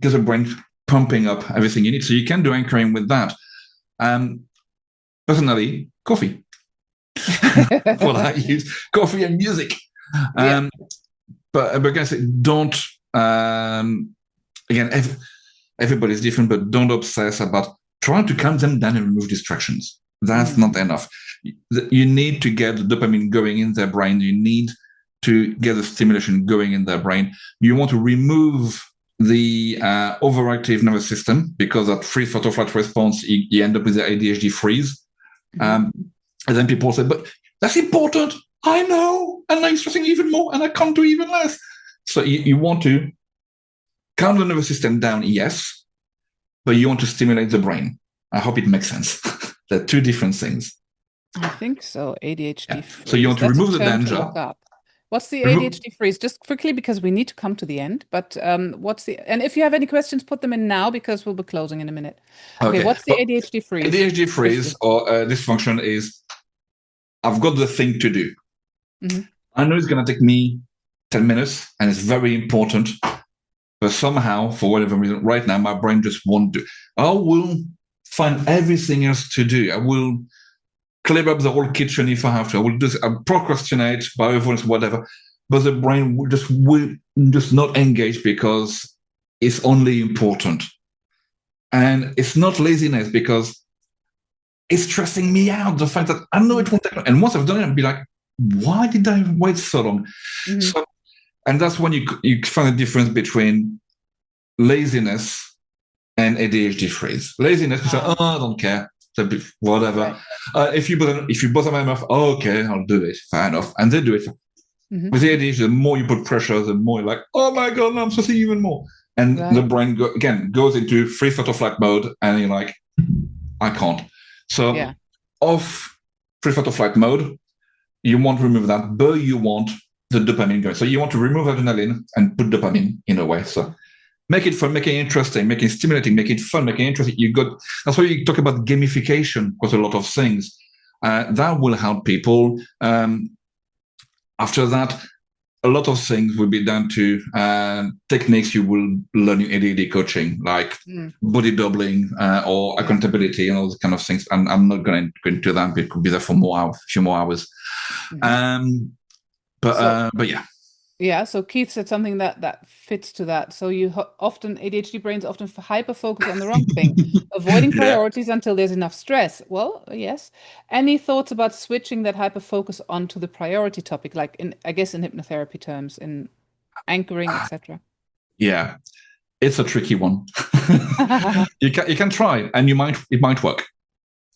get the brain pumping up everything you need. So you can do anchoring with that. Personally, coffee. What I use, coffee and music. But again, I say, don't, again, everybody's different, but don't obsess about trying to calm them down and remove distractions. That's not enough. You need to get the dopamine going in their brain. You need to get the stimulation going in their brain. You want to remove the overactive nervous system because that freeze fight or flight response, you end up with the ADHD freeze. And then people say, but that's important. I know. And I'm stressing even more and I can't do even less. So you want to calm the nervous system down, yes, but you want to stimulate the brain. I hope it makes sense. They're two different things. I think so. ADHD freeze. So you want to remove the danger. What's the ADHD freeze? Just quickly, because we need to come to the end. But and if you have any questions, put them in now because we'll be closing in a minute. Okay, what's the ADHD freeze? ADHD freeze or dysfunction is, I've got the thing to do. I know it's going to take me 10 minutes and it's very important, but somehow, for whatever reason, right now, my brain just won't do. I will find everything else to do. I will clear up the whole kitchen if I have to. I'll procrastinate by avoidance, whatever. But the brain will just not engage because it's only important. And it's not laziness because it's stressing me out, the fact that I know it won't take long. And once I've done it, I'll be like, why did I wait so long? So, and that's when you find the difference between laziness and ADHD freeze. Laziness, you say, oh, I don't care. Whatever. Right. If you bother my mouth, okay, I'll do it. Fair enough. And they do it. With ADHD, the more you put pressure, the more you're like, oh my God, no, I'm stressing even more. And the brain, goes into freeze fight or flight mode, and you're like, I can't. So off freeze fight or flight mode, you want to remove that, but you want the dopamine going. So you want to remove adrenaline and put dopamine in a way. So make it fun, make it interesting, make it stimulating, make it fun, make it interesting. That's why you talk about gamification, because a lot of things that will help people. After that, a lot of things will be down to techniques you will learn in ADHD coaching, like body doubling or accountability and all those kind of things. And I'm not going to go into that. We could be there for a few more hours. But yeah. Yeah, so Keith said something that fits to that. So ADHD brains often hyper-focus on the wrong thing, avoiding priorities until there's enough stress. Well, yes. Any thoughts about switching that hyper-focus onto the priority topic, like I guess in hypnotherapy terms, in anchoring, etc.? Yeah, it's a tricky one. You can try, and it might work.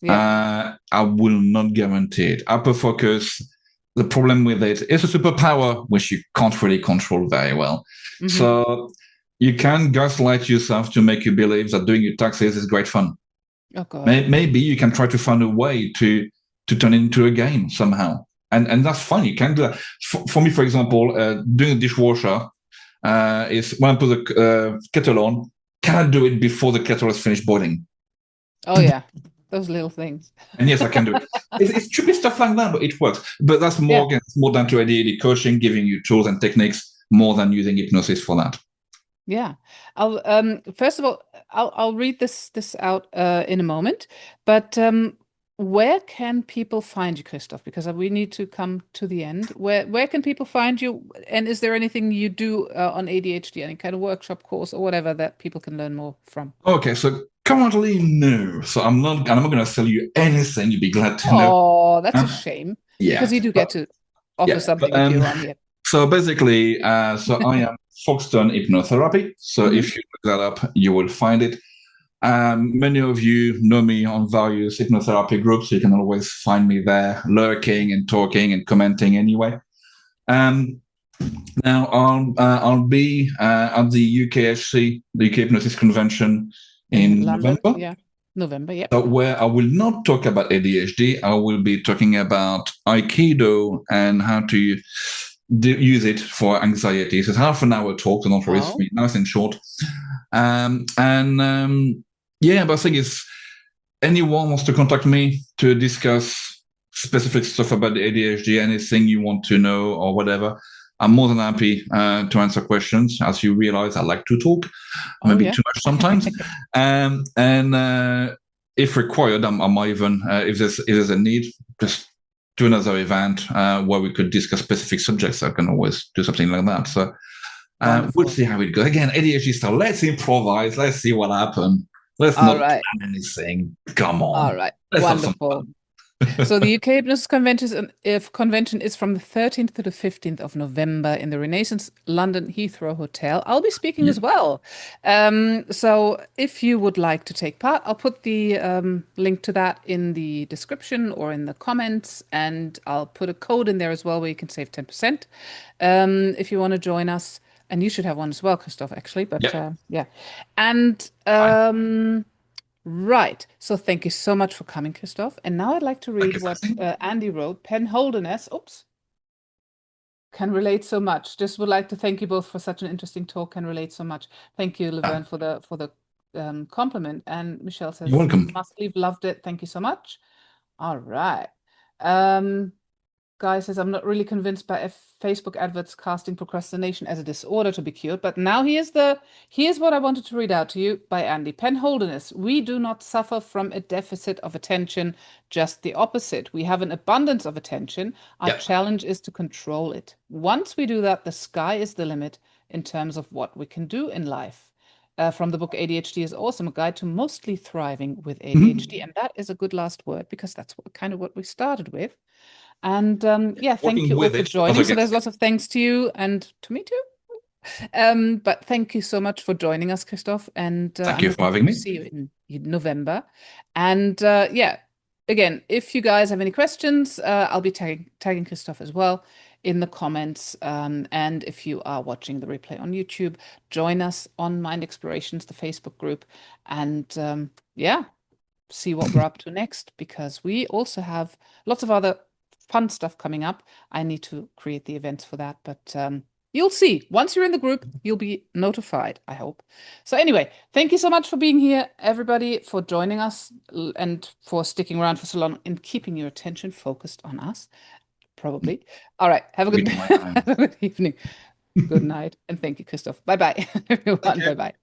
Yeah. I will not guarantee it. Hyper-focus. The problem with it is a superpower which you can't really control very well. So you can gaslight yourself to make you believe that doing your taxes is great fun. Oh God. Maybe you can try to find a way to turn it into a game somehow. And that's fun. You can do that. For me, for example, doing a dishwasher is when I put the kettle on, can I do it before the kettle is finished boiling? Oh, yeah. Those little things. And yes, I can do it. It's tricky stuff like that, but it works. But that's more down to ADHD coaching, giving you tools and techniques more than using hypnosis for that. Yeah. First of all, I'll read this out in a moment. But where can people find you, Christophe? Because we need to come to the end. Where can people find you? And is there anything you do on ADHD, any kind of workshop course or whatever that people can learn more from? Okay, so currently, no. So I'm not going to sell you anything. You'd be glad to know. Oh, that's a shame. Yeah. Because you do get to offer something if you're on here. So basically, I am Foxton Hypnotherapy. So if you look that up, you will find it. Many of you know me on various hypnotherapy groups. So you can always find me there, lurking and talking and commenting anyway. Um, Now I'll be at the UKHC, the UK Hypnosis Convention In in London, November. yeah. November, yep. So where I will not talk about ADHD, I will be talking about Aikido and how to use it for anxiety. So it's half an hour talk, so not very Oh, sweet, nice and short. Yeah, but I think it's anyone wants to contact me to discuss specific stuff about the ADHD, anything you want to know or whatever. I'm more than happy to answer questions. As you realize, I like to talk, oh maybe yeah. too much sometimes. And if required, I might even, if there's a need, just do another event where we could discuss specific subjects. I can always do something like that. So we'll Wonderful. see how it goes. Again, ADHD style. Let's improvise. Let's see what happens. Let's All not right. plan anything. Come All on. right. Let's have some Wonderful. fun. So the UK Hypnosis Convention is from the 13th to the 15th of November in the Renaissance London Heathrow Hotel. I'll be speaking Yeah. as well. So if you would like to take part, I'll put the link to that in the description or in the comments, and I'll put a code in there as well where you can save 10% if you want to join us. And you should have one as well, Christoph, actually. But Yeah. yeah. And Fine. right. So thank you so much for coming, Christoph. And now I'd like to Thank read you for what listening. Andy wrote. Pen Holderness, oops, can relate so much. Just would like to thank you both for such an interesting talk. Can relate so much. Thank you, Laverne, for the compliment. And Michelle You're says, welcome. must leave, loved it. Thank you so much. All right. Um, Guy says, I'm not really convinced by Facebook adverts casting procrastination as a disorder to be cured, but now here's what I wanted to read out to you by Andy Penholderness. We do not suffer from a deficit of attention, just the opposite. We have an abundance of attention. Our Yeah. challenge is to control it. Once we do that, the sky is the limit in terms of what we can do in life. From the book ADHD is Awesome, a guide to mostly thriving with ADHD. Mhm. And that is a good last word because that's kind of what we started with. And yeah, thank Working you all with for it, not joining. So there's against it. lots of thanks to you and to me too. But thank you so much for joining us, Christoph. And Thank I'm you for looking having forward to me. see you in November. And yeah, again, if you guys have any questions, I'll be tagging Christoph as well in the comments. And if you are watching the replay on YouTube, join us on Mind Explorations, the Facebook group. And yeah, see what we're up to next because we also have lots of other fun stuff coming up. I need to create the events for that, but you'll see. Once you're in the group, you'll be notified, I hope. So anyway, thank you so much for being here, everybody, for joining us and for sticking around for so long and keeping your attention focused on us, probably. All right, have a We good do my time. have a good evening. Good night, and thank you, Christoph. Bye bye, Thank everyone. you. Bye bye.